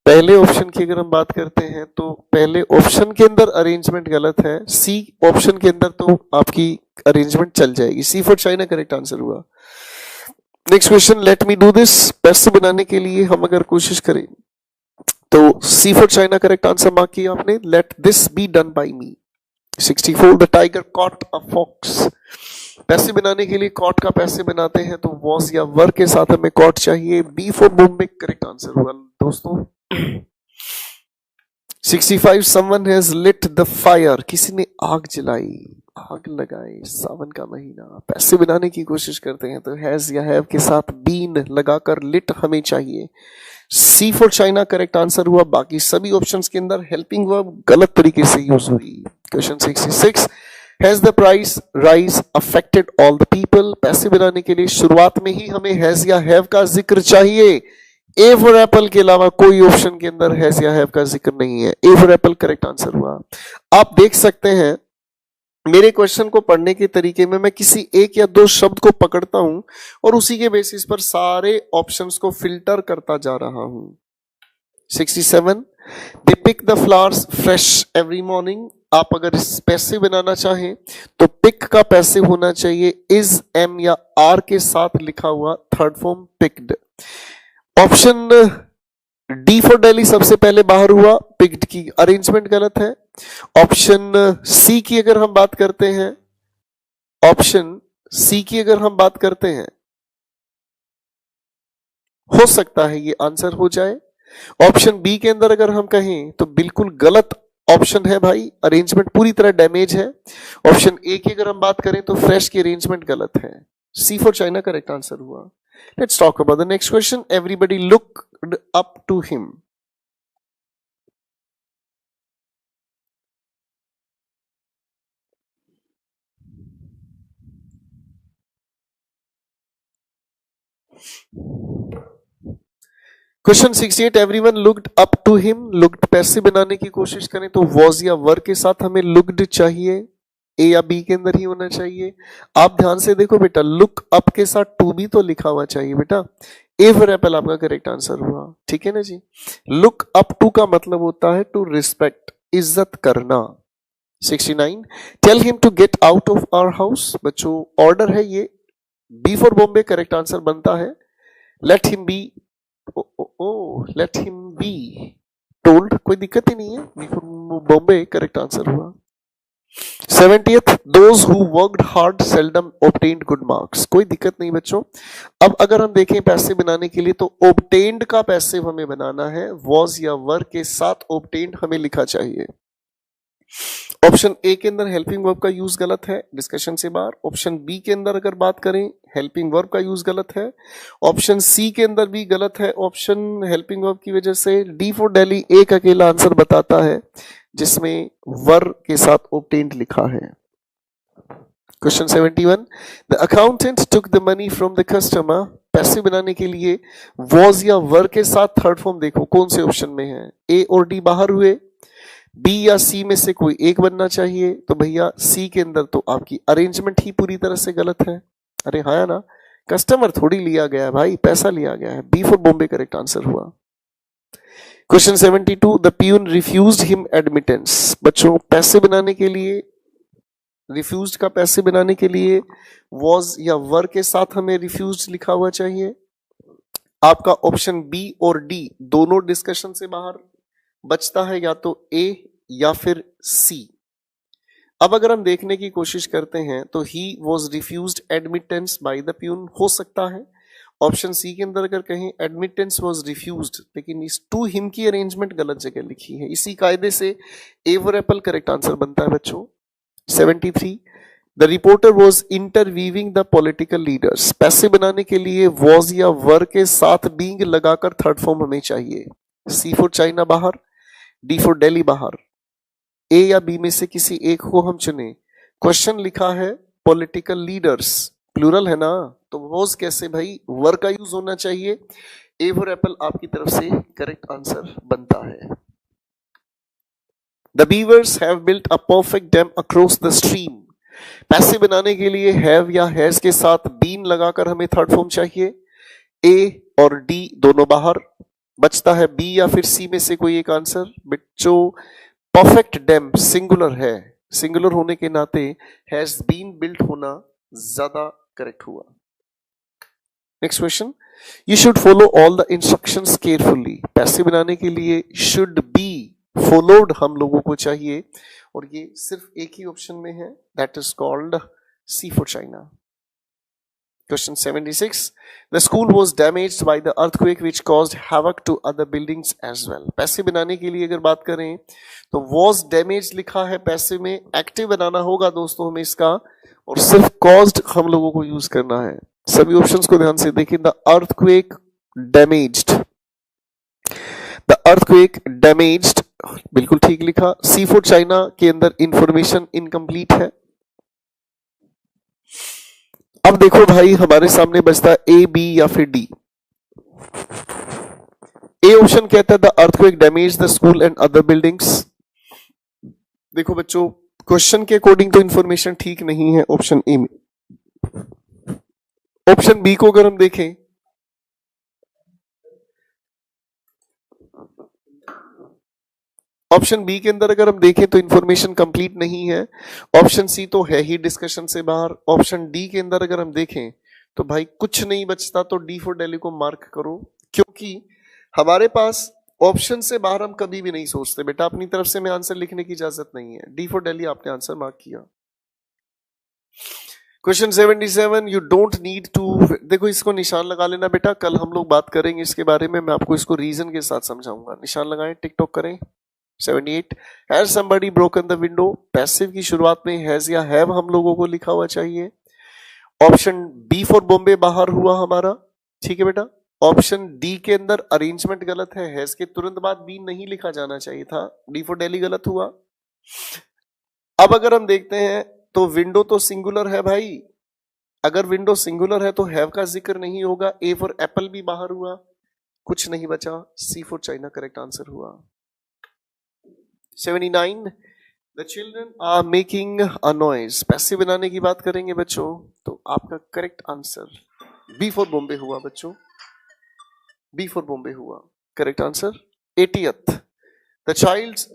पहले ऑप्शन की अगर हम बात करते हैं तो पहले ऑप्शन के अंदर अरेंजमेंट गलत है, सी ऑप्शन के अंदर तो आपकी अरेंजमेंट चल जाएगी। C for China correct answer हुआ। Next question, let me do this. Passive बनाने के लिए हम अगर कोशिश करें तो C for China correct answer mark किया आपने, let this be done by me. 64, the tiger caught a fox. Passive बनाने के लिए कॉट का पैसे बनाते हैं तो वॉज या वर के साथ हमें कॉट चाहिए, B for Bombay correct answer हुआ दोस्तों। 65, someone has lit the fire. किसी ने आग जलाई, आग लगाई, सावन का महीना। पैसे बनाने की कोशिश करते हैं तो हैज या हैव के साथ बीन लगाकर लिट हमें चाहिए, सी फॉर चाइना करेक्ट आंसर हुआ। बाकी सभी ऑप्शंस के अंदर हेल्पिंग वर्ब गलत तरीके से यूज हुई। Question 66, has the price rise affected all the people. पैसे बनाने के लिए शुरुआत में ही हमें हैज या हैव का जिक्र चाहिए। ए फॉर एप्पल के अलावा कोई ऑप्शन के अंदर हैज या हैव का जिक्र नहीं है, ए फॉर एप्पल करेक्ट आंसर हुआ। आप देख सकते हैं मेरे क्वेश्चन को पढ़ने के तरीके में मैं किसी एक या दो शब्द को पकड़ता हूं और उसी के बेसिस पर सारे ऑप्शंस को फिल्टर करता जा रहा हूं। 67, they pick the flowers fresh every morning. आप अगर इस पैसे बनाना चाहें तो पिक का पैसे होना चाहिए इज, एम या आर के साथ लिखा हुआ third form picked. Option D for Delhi सबसे पहले बाहर हुआ, पिक्ड की अरेंजमेंट गलत है। ऑप्शन सी की अगर हम बात करते हैं, ऑप्शन सी की अगर हम बात करते हैं हो सकता है ये आंसर हो जाए। ऑप्शन बी के अंदर अगर हम कहें तो बिल्कुल गलत ऑप्शन है भाई, अरेंजमेंट पूरी तरह डैमेज है। ऑप्शन ए की अगर हम बात करें तो फ्रेश की अरेंजमेंट गलत है, C for China correct answer हुआ। Let's talk about the next question, everybody looked up to him. Question 68, everyone looked up to him. Looked पैसे बनाने की कोशिश करें तो वॉज या वर के साथ हमें लुक्ड चाहिए, ए या बी के अंदर ही होना चाहिए। आप ध्यान से देखो बेटा, लुक अप के साथ टू भी तो लिखा हुआ चाहिए बेटा, ए फॉर एप्पल आपका करेक्ट आंसर हुआ, ठीक है ना जी। लुक अप टू का मतलब होता है टू रिस्पेक्ट, इज्जत करना। 69, tell him to get out of our house. बच्चों ऑर्डर है ये, B for Bombay correct answer बनता है। Let him be, let him be told, कोई दिक्कत ही नहीं है, B for Bombay correct answer हुआ। 70th, those who worked hard seldom obtained good marks। कोई दिक्कत नहीं बच्चों। अब अगर हम देखें पैसे बनाने के लिए तो obtained का पैसे हमें बनाना है, was या were के साथ obtained हमें लिखा चाहिए। ऑप्शन ए के अंदर हेल्पिंग वर्ब का यूज गलत है, डिस्कशन से बाहर। ऑप्शन बी के अंदर अगर बात करें हेल्पिंग वर्ब का यूज गलत है। ऑप्शन सी के अंदर भी गलत है, ऑप्शन हेल्पिंग वर्ब की वजह से। डी फॉर दिल्ली एक अकेला आंसर बताता है जिसमें वर के साथ obtained लिखा है। Question 71, the accountant took the money from the customer. पैसे बनाने के लिए वॉज या वर के साथ थर्ड फॉर्म देखो कौन से ऑप्शन में है, ए और डी बाहर हुए, बी या सी में से कोई एक बनना चाहिए। तो भैया सी के अंदर तो आपकी अरेंजमेंट ही पूरी तरह से गलत है। अरे हाँ ना, कस्टमर थोड़ी लिया गया है भाई, पैसा लिया गया है, B for Bombay correct answer हुआ। Question 72, the peon refused him admittance. बच्चों पैसे बनाने के लिए, रिफ्यूज्ड का पैसे बनाने के लिए वॉज या वर के साथ हमें रिफ्यूज्ड लिखा हुआ चाहिए। आपका ऑप्शन बी और डी दोनों डिस्कशन से बाहर बचता है, या तो ए या फिर सी। अब अगर हम देखने की कोशिश करते हैं तो he was refused admittance by the peon हो सकता है। ऑप्शन सी के अंदर अगर कहें एडमिटेंस वॉज रिफ्यूज्ड, लेकिन इस टू हिम की अरेंजमेंट गलत जगह लिखी है, इसी कायदे से A for apple correct answer बनता है बच्चों। 73, the reporter was interviewing the political leaders, passive बनाने के लिए वॉज या वर के साथ बींग लगाकर थर्ड फॉर्म हमें चाहिए। सी फॉर चाइना बाहर, डी फॉर दिल्ली बाहर, ए या बी में से किसी एक को हम चुने। क्वेश्चन लिखा है पॉलिटिकल लीडर्स, प्लूरल है ना, तो वॉज कैसे भाई, वर का यूज होना चाहिए। ए फॉर एप्पल आपकी तरफ से करेक्ट आंसर बनता है। The beavers have built a perfect dam across the stream, पैसे बनाने के लिए हैव या हैज के साथ बीन लगाकर हमें थर्ड फॉर्म चाहिए। ए और डी दोनों बाहर, बचता है बी या फिर सी में से कोई एक आंसर। बच्चों परफेक्ट डैम सिंगुलर है, सिंगुलर होने के नाते हैज बीन बिल्ट होना ज्यादा करेक्ट हुआ। Next question, you should follow all the instructions carefully, पैसे बनाने के लिए शुड बी फॉलोड हम लोगों को चाहिए, और ये सिर्फ एक ही ऑप्शन में है, that is called C for China. Question 76. The school was damaged by the earthquake which caused havoc to other buildings as well. पैसे बनाने के लिए अगर बात करें तो was damaged लिखा है पैसे में, एक्टिव बनाना होगा दोस्तों हमें इसका, और सिर्फ caused हम लोगों को यूज करना है। सभी ऑप्शंस को ध्यान से देखिए। The earthquake damaged, the earthquake damaged बिल्कुल ठीक लिखा। सी फॉर चाइना के अंदर इंफॉर्मेशन इनकम्प्लीट है। अब देखो भाई हमारे सामने बचता है ए बी या फिर डी। ए ऑप्शन कहता है the earthquake damage the school and other buildings. देखो बच्चों क्वेश्चन के अकॉर्डिंग तो इंफॉर्मेशन ठीक नहीं है ऑप्शन ए में। ऑप्शन बी को अगर हम देखें, ऑप्शन बी के अंदर अगर हम देखें तो इंफॉर्मेशन कंप्लीट नहीं है। ऑप्शन सी तो है ही डिस्कशन से बाहर। ऑप्शन डी के अंदर अगर हम देखें तो भाई कुछ नहीं बचता, तो डी फॉर दिल्ली को मार्क करो, क्योंकि हमारे पास ऑप्शन से बाहर हम कभी भी नहीं सोचते बेटा। अपनी तरफ से मैं आंसर लिखने की इजाजत नहीं है। डी फॉर दिल्ली आपने आंसर मार्क किया। Question 77, you don't need to, देखो इसको निशान लगा लेना बेटा, कल हम लोग बात करेंगे इसके बारे में, मैं आपको इसको रीजन के साथ समझाऊंगा। निशान लगाएं, टिकटॉक करें। 78, has somebody broken the window, passive की शुरुआत में हैज या हैव हम लोगों को लिखा हुआ चाहिए। ऑप्शन बी फॉर बॉम्बे बाहर हुआ हमारा, ठीक है बेटा। ऑप्शन डी के अंदर अरेंजमेंट गलत है, हैज के तुरंत बाद बी नहीं लिखा जाना चाहिए था, डी फॉर दिल्ली गलत हुआ। अब अगर हम देखते हैं तो विंडो तो सिंगुलर है भाई, अगर विंडो सिंगुलर है तो हैव का जिक्र नहीं होगा। ए फॉर एप्पल भी बाहर हुआ, कुछ नहीं बचा, C for China correct answer हुआ। 79, the children are making a noise, पैसे बनाने की बात करेंगे बच्चों तो आपका correct answer B for Bombay हुआ बच्चों, बी फॉर बॉम्बे हुआ correct answer. 80th, the child's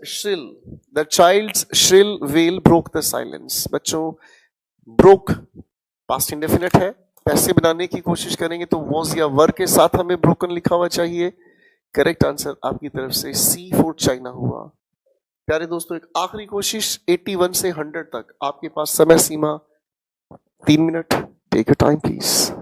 shrill yell broke the silence, बच्चों ब्रोक पास्ट इंडेफिनिट है, पैसे बनाने की कोशिश करेंगे तो वॉज या वर के साथ हमें ब्रोकन लिखा हुआ चाहिए। करेक्ट आंसर आपकी तरफ से सी फॉर चाइना हुआ। प्यारे दोस्तों एक आखिरी कोशिश, 81 से 100 तक आपके पास समय सीमा 3 मिनट, take your time please.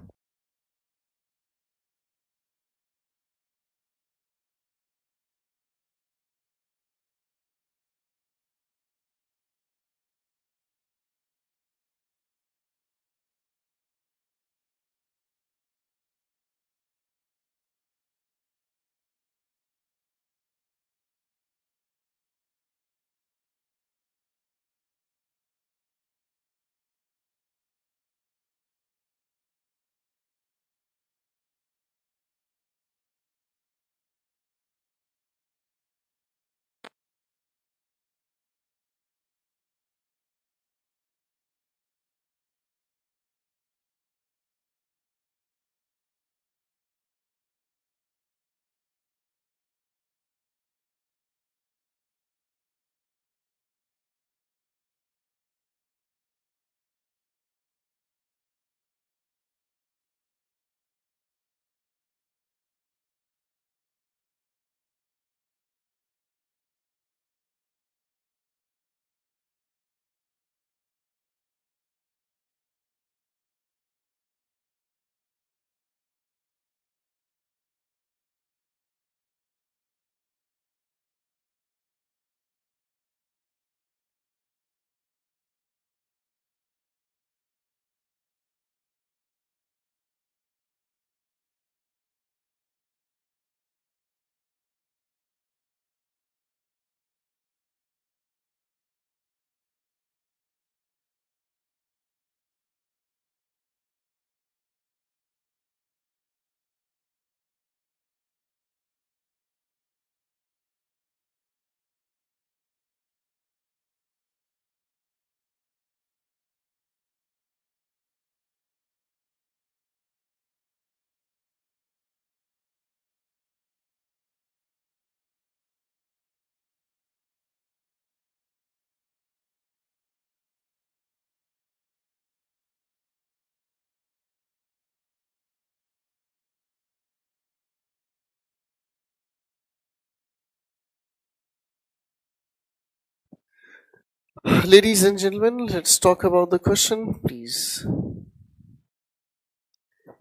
Ladies and gentlemen, let's talk about the question, please.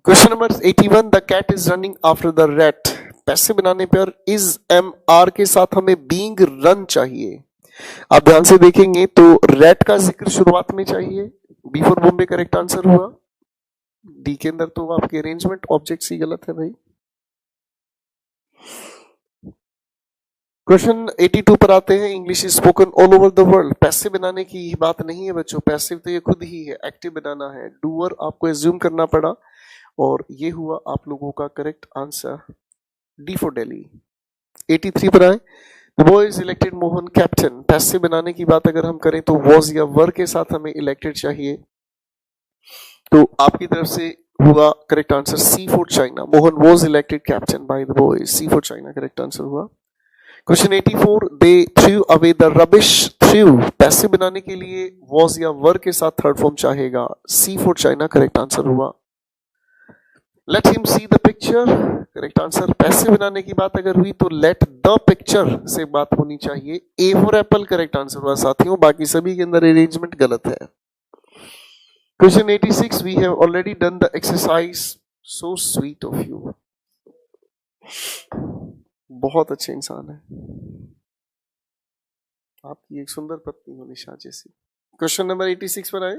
Question number 81. The cat is running after the rat. पैसे बनाने पर is am are के साथ हमें being run चाहिए. आप ध्यान से देखेंगे तो rat का जिक्र शुरुआत में चाहिए. B for Bombay correct answer हुआ. डी के अंदर तो आपके अरेंजमेंट ऑब्जेक्ट्स ही गलत है भाई. क्वेश्चन 82 पर आते हैं. English is spoken all over the world. Passive बनाने की बात नहीं है बच्चों. पैसिव तो ये खुद ही है. एक्टिव बनाना है. डूअर आपको एज्यूम करना पड़ा और ये हुआ आप लोगों का correct answer. D for Delhi. 83 पर आए. The boy is elected Mohan captain. Passive बनाने की बात अगर हम करें तो वॉज या वर के साथ हमें इलेक्टेड चाहिए. तो आपकी तरफ से हुआ correct answer C for China. Mohan was elected captain by the boy. C for China correct answer हुआ. Question 84. They threw away the rubbish. Threw passive बनाने के लिए वॉज या वर के साथ थर्ड फॉर्म चाहेगा. सी फॉर चाइना करेक्ट आंसर हुआ. Let him see the picture correct answer. Passive बनाने की बात अगर हुई तो लेट द पिक्चर से बात होनी चाहिए. A for apple correct answer हुआ साथियों. बाकी सभी के अंदर अरेंजमेंट गलत है. Question 86. We have already done the exercise. So sweet of you. बहुत अच्छे इंसान है. आपकी एक सुंदर पत्नी हो निशा जैसी. क्वेश्चन नंबर 86 पर आए.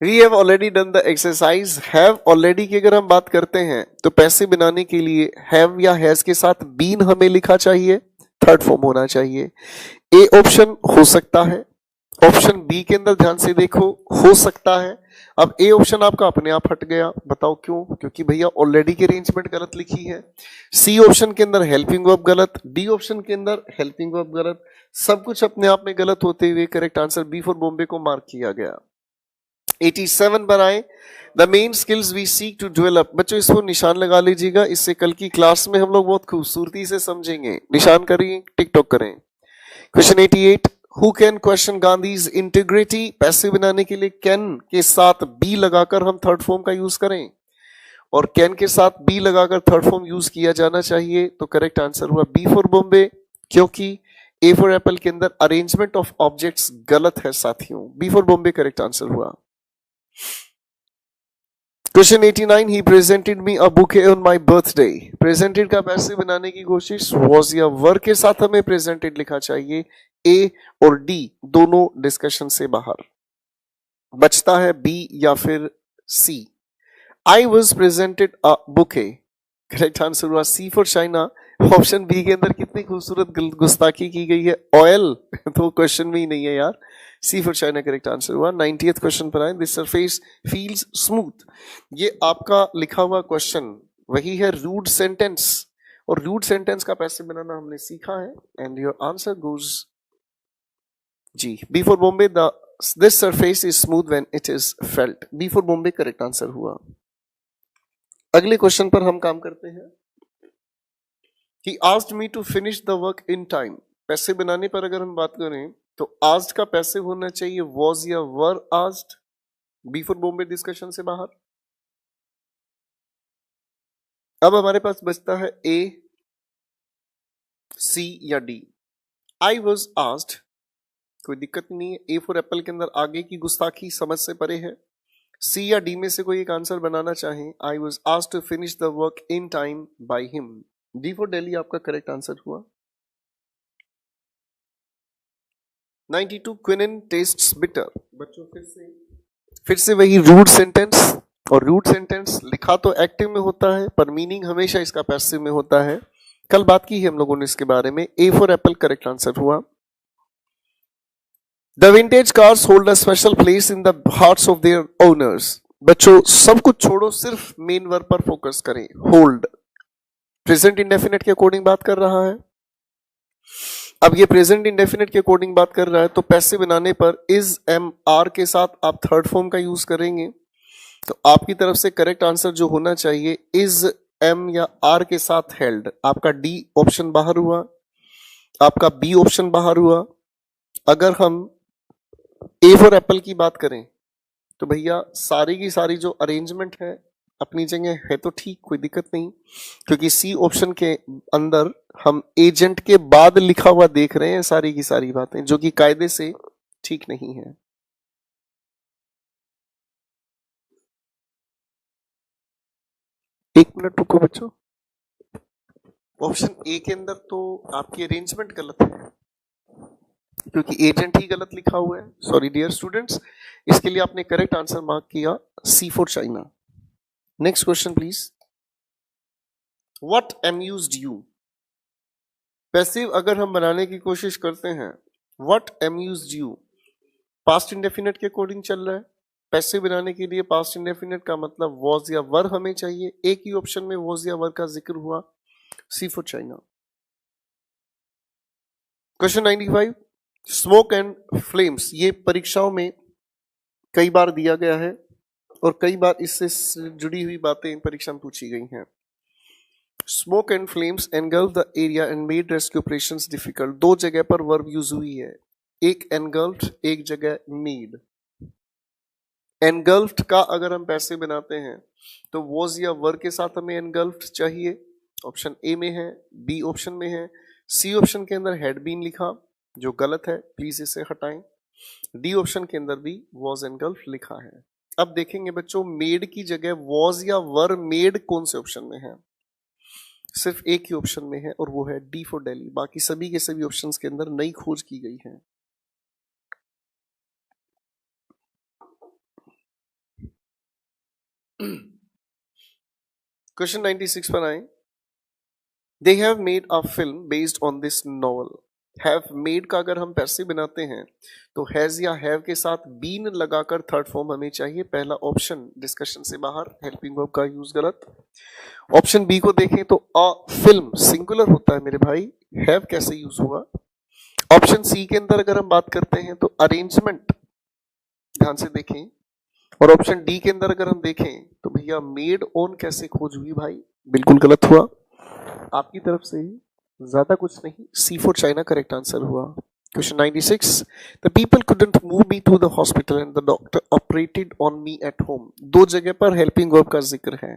We have already done the exercise. Have already की अगर हम बात करते हैं तो पैसे बनाने के लिए हैव या हैज के साथ बीन हमें लिखा चाहिए. थर्ड फॉर्म होना चाहिए. ए ऑप्शन हो सकता है. ऑप्शन बी के अंदर ध्यान से देखो हो सकता है. अब ए ऑप्शन आपका अपने आप हट गया. बताओ क्यों? क्योंकि भैया ऑलरेडी की अरेंजमेंट गलत लिखी है. सी ऑप्शन के अंदर हेल्पिंग वर्ब गलत. डी ऑप्शन के अंदर हेल्पिंग वर्ब गलत. सब कुछ अपने आप में गलत होते हुए correct answer B for Bombay को मार्क किया गया. 87 बनाए. The main skills we seek to develop. बच्चों इसको निशान लगा लीजिएगा. इससे कल की क्लास में हम लोग बहुत खूबसूरती से समझेंगे. निशान करिए, टिकटॉक करें. Question 88. Who can question Gandhi's integrity. Passive बनाने के लिए कैन के साथ बी लगाकर हम थर्ड फॉर्म का यूज करें और कैन के साथ बी लगाकर थर्ड फॉर्म यूज किया जाना चाहिए. तो करेक्ट आंसर हुआ बी फॉर बॉम्बे. क्योंकि ए फॉर एप्पल के अंदर अरेंजमेंट ऑफ ऑब्जेक्ट्स गलत है साथियों. B for Bombay correct answer हुआ. Question 89. He presented me a bouquet on my birthday. Presented का पैसिव बनाने की कोशिश वॉज या वर के साथ हमें प्रेजेंटेड लिखा चाहिए. ए और डी दोनों डिस्कशन से बाहर. बचता है बी या फिर C. I was presented a bouquet. Correct answer हुआ C for China. Option B के अंदर कितनी खूबसूरत गुस्ताखी की गई है. ऑयल तो क्वेश्चन में ही नहीं है यार. C for China correct answer हुआ. 90th क्वेश्चन पर आए. This surface feels smooth. ये आपका लिखा हुआ क्वेश्चन वही है रूड सेंटेंस और रूड सेंटेंस का पैसे बनाना हमने सीखा है. एंड योर आंसर गोज जी B for Bombay. This surface is smooth when it is felt. B for Bombay correct answer हुआ. अगले क्वेश्चन पर हम काम करते हैं. He asked me to finish the work in time. पैसे बनाने पर अगर हम बात करें तो asked का पैसे होना चाहिए was या were asked. B for Bombay discussion से बाहर. अब हमारे पास बचता है ए, सी या डी. I was asked. कोई दिक्कत नहीं है. ए फॉर एप्पल के अंदर आगे की गुस्ताखी समझ से परे है. सी या डी में से कोई एक आंसर बनाना चाहें. I was asked to finish the work in time by him. D for Delhi आपका करेक्ट आंसर हुआ. 92. Quinine tastes bitter. बच्चों फिर से वही रूड सेंटेंस. और रूड सेंटेंस लिखा तो एक्टिव में होता है पर मीनिंग हमेशा इसका पैसिव में होता है. कल बात की है हम लोगों ने इसके बारे में. A for apple correct answer हुआ. The vintage cars hold a special place in the hearts of their owners. बच्चों सब कुछ छोड़ो, सिर्फ मेन वर्ब पर फोकस करें. होल्ड प्रेजेंट इंडेफिनिट के अकॉर्डिंग बात कर रहा है. अब ये प्रेजेंट इंडेफिनिट के अकॉर्डिंग बात कर रहा है तो पैसे बनाने पर इज एम आर के साथ आप थर्ड फॉर्म का यूज करेंगे. तो आपकी तरफ से करेक्ट आंसर जो होना चाहिए इज एम या आर के साथ हेल्ड. आपका डी ऑप्शन बाहर हुआ. आपका बी ऑप्शन बाहर हुआ. अगर हम ए फॉर एप्पल की बात करें तो भैया सारी की सारी जो अरेंजमेंट है अपनी जगह है तो ठीक, कोई दिक्कत नहीं, क्योंकि सी ऑप्शन के अंदर हम एजेंट के बाद लिखा हुआ देख रहे हैं सारी की सारी बातें, जो कि कायदे से ठीक नहीं है। एक मिनट रुको बच्चों, ऑप्शन ए के अंदर तो आपकी अरेंजमेंट गलत है, क्योंकि एजेंट ही गलत लिखा हुआ है। सॉरी डियर स्टूडेंट्स, इसके लिए आपने करेक्ट आंसर मार्क किया C for China. Next question please. What amused you? Passive अगर हम बनाने की कोशिश करते हैं, what amused you past indefinite के अकॉर्डिंग चल रहा है। पैसिव बनाने के लिए पास्ट इंडेफिनिट का मतलब वॉज या वर हमें चाहिए, एक ही ऑप्शन में वॉज या वर का जिक्र हुआ, C for China. Question 95, smoke and flames, ये परीक्षाओं में कई बार दिया गया है और कई बार इससे जुड़ी हुई बातें परीक्षा में पूछी गई हैं। Smoke and flames engulf the area and made rescue operations difficult. दो जगह पर वर्ब यूज हुई है, एक एनगल्फ्ड, एक जगह मेड। एनगल्फ्ड का अगर हम पैसे बनाते हैं तो वॉज या वर के साथ हमें एनगल्फ्ड चाहिए, ऑप्शन ए में है, बी ऑप्शन में है, सी ऑप्शन के अंदर हैड बीन लिखा जो गलत है, प्लीज इसे हटाएं। डी ऑप्शन के अंदर भी वॉज एनगल्फ लिखा है। अब देखेंगे बच्चों, मेड की जगह वॉज या वर मेड कौन से ऑप्शन में है? सिर्फ एक ही ऑप्शन में है और वो है डी फॉर दिल्ली, बाकी सभी के सभी ऑप्शंस के अंदर नई खोज की गई है। क्वेश्चन 96 पर आए। They have made a film based on this novel. Have made का अगर हम पैसे बनाते हैं तो हैज या हैव के साथ बीन लगाकर थर्ड फॉर्म हमें चाहिए, पहला ऑप्शन डिस्कशन से बाहर, हेल्पिंग वर्ब का यूज गलत। ऑप्शन बी को देखें तो अ फिल्म सिंगुलर होता है मेरे भाई, हैव कैसे यूज हुआ। ऑप्शन सी के अंदर अगर हम बात करते हैं तो अरेंजमेंट ध्यान से देखें, और ऑप्शन डी के अंदर अगर हम देखें तो भैया मेड ऑन कैसे खोज हुई भाई, बिल्कुल गलत हुआ आपकी तरफ से ही, ज्यादा कुछ नहीं, C for China correct answer हुआ। Question 96, the people couldn't move me to the hospital and the doctor operated on me at home. दो जगह पर हेल्पिंग वर्ब का जिक्र है।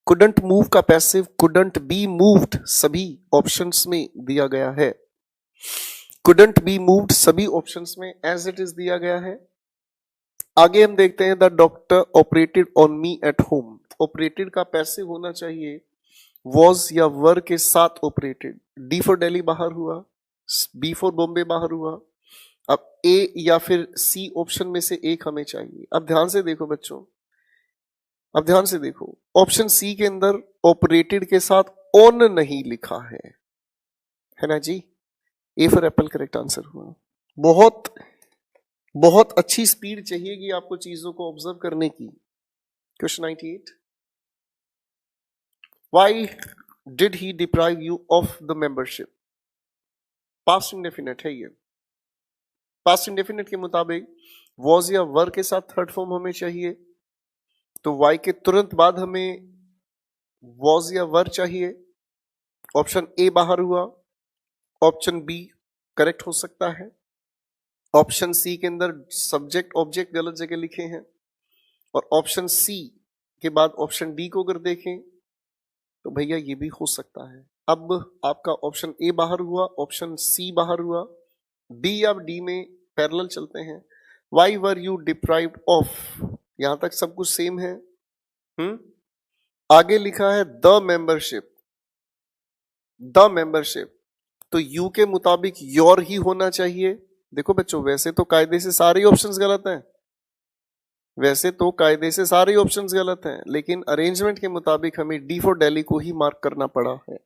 कुडंट मूव का पैसिव कुडंट बी मूव्ड सभी ऑप्शंस में दिया गया है। कुडंट बी मूव्ड सभी ऑप्शंस में एज इट इज दिया गया है। आगे हम देखते हैं the doctor operated on me at home. Operated का पैसिव होना चाहिए वॉज या वर के साथ ऑपरेटेड। डी फॉर दिल्ली बाहर हुआ, बी फॉर बॉम्बे बाहर हुआ, अब ए या फिर सी ऑप्शन में से एक हमें चाहिए। अब ध्यान से देखो बच्चों, अब ध्यान से देखो, ऑप्शन सी के अंदर ऑपरेटेड के साथ ऑन नहीं लिखा है ना जी, A for apple correct answer हुआ। बहुत बहुत अच्छी स्पीड चाहिएगी आपको चीजों को ऑब्जर्व करने की। Question 98, Why did he deprive you of the membership? Past indefinite है ये। पास्ट इंडेफिनिट के मुताबिक वॉज या वर के साथ थर्ड फॉर्म हमें चाहिए, तो वाई के तुरंत बाद हमें वॉज या वर चाहिए। ऑप्शन ए बाहर हुआ, ऑप्शन बी करेक्ट हो सकता है, ऑप्शन सी के अंदर सब्जेक्ट ऑब्जेक्ट गलत जगह लिखे हैं, और ऑप्शन सी के बाद ऑप्शन डी को अगर देखें तो भैया ये भी हो सकता है। अब आपका ऑप्शन ए बाहर हुआ, ऑप्शन सी बाहर हुआ, बी या डी में पैरेलल चलते हैं। Why were you deprived of, यहां तक सब कुछ सेम है। आगे लिखा है द मेंबरशिप, द मेंबरशिप, तो यू के मुताबिक योर ही होना चाहिए। देखो बच्चों, वैसे तो कायदे से सारे ऑप्शंस गलत हैं, वैसे तो कायदे से सारे ऑप्शंस गलत हैं, लेकिन अरेंजमेंट के मुताबिक हमें डी फॉर दिल्ली को ही मार्क करना पड़ा है।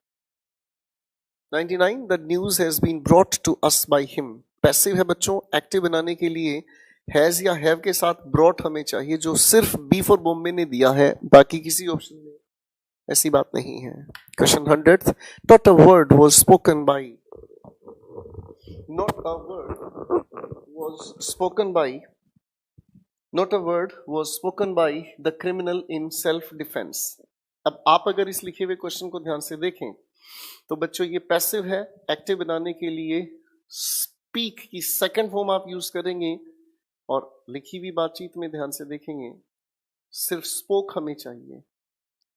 99, the news has been brought to us by him. Passive है बच्चों, एक्टिव बनाने के लिए हैज या हैव के साथ ब्रॉट हमें चाहिए, जो सिर्फ बी फॉर बॉम्बे ने दिया है, बाकी किसी ऑप्शन में ऐसी बात नहीं है। Question 100, not a word was spoken by, not a word was spoken by, Not a word was spoken by the criminal in self defense. अब आप अगर इस लिखे हुए क्वेश्चन को ध्यान से देखें तो बच्चों ये पैसिव है, एक्टिव बनाने के लिए स्पीक की सेकंड फॉर्म आप यूज करेंगे, और लिखी हुई बातचीत में ध्यान से देखेंगे सिर्फ स्पोक हमें चाहिए,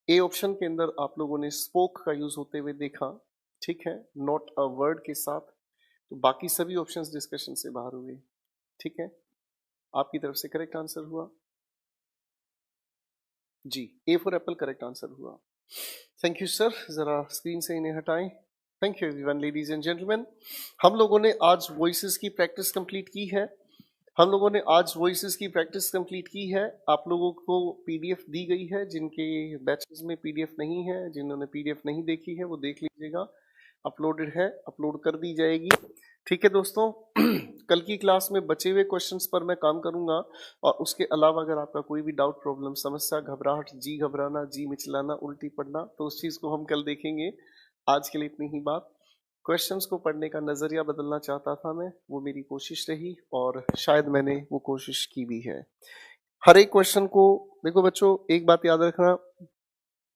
ए ऑप्शन के अंदर आप लोगों ने स्पोक का यूज होते हुए देखा, ठीक है, नॉट अ वर्ड के साथ। तो बाकी सभी ऑप्शंस डिस्कशन से बाहर हुए, ठीक है। आपकी तरफ से करेक्ट आंसर हुआ जी, A for apple correct answer हुआ। थैंक यू सर, जरा स्क्रीन से इन्हें हटाएं। Thank you everyone, ladies and gentleman, हम लोगों ने आज वॉइसेस की प्रैक्टिस कंप्लीट की है। हम लोगों ने आज वॉइसेस की प्रैक्टिस कंप्लीट की है। आप लोगों को पीडीएफ दी गई है, जिनके बैचेस में पीडीएफ नहीं है, जिन्होंने पीडीएफ नहीं देखी है वो देख लीजिएगा, अपलोडेड है, अपलोड कर दी जाएगी, ठीक है दोस्तों। कल की क्लास में बचे हुए क्वेश्चंस पर मैं काम करूंगा, और उसके अलावा अगर आपका कोई भी डाउट, प्रॉब्लम, समस्या, घबराहट, जी घबराना, जी मिचलाना, उल्टी पड़ना, तो उस चीज को हम कल देखेंगे। आज के लिए इतनी ही बात। क्वेश्चंस को पढ़ने का नजरिया बदलना चाहता था मैं, वो मेरी कोशिश रही और शायद मैंने वो कोशिश की भी है। हर एक क्वेश्चन को देखो बच्चों, एक बात याद रखना,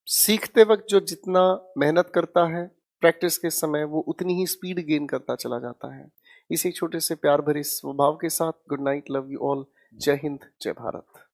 सीखते वक्त जो जितना मेहनत करता है प्रैक्टिस के समय, वो उतनी ही स्पीड गेन करता चला जाता है। इसी छोटे से प्यार भरे स्वभाव के साथ good night, love you all, जय हिंद, जय भारत।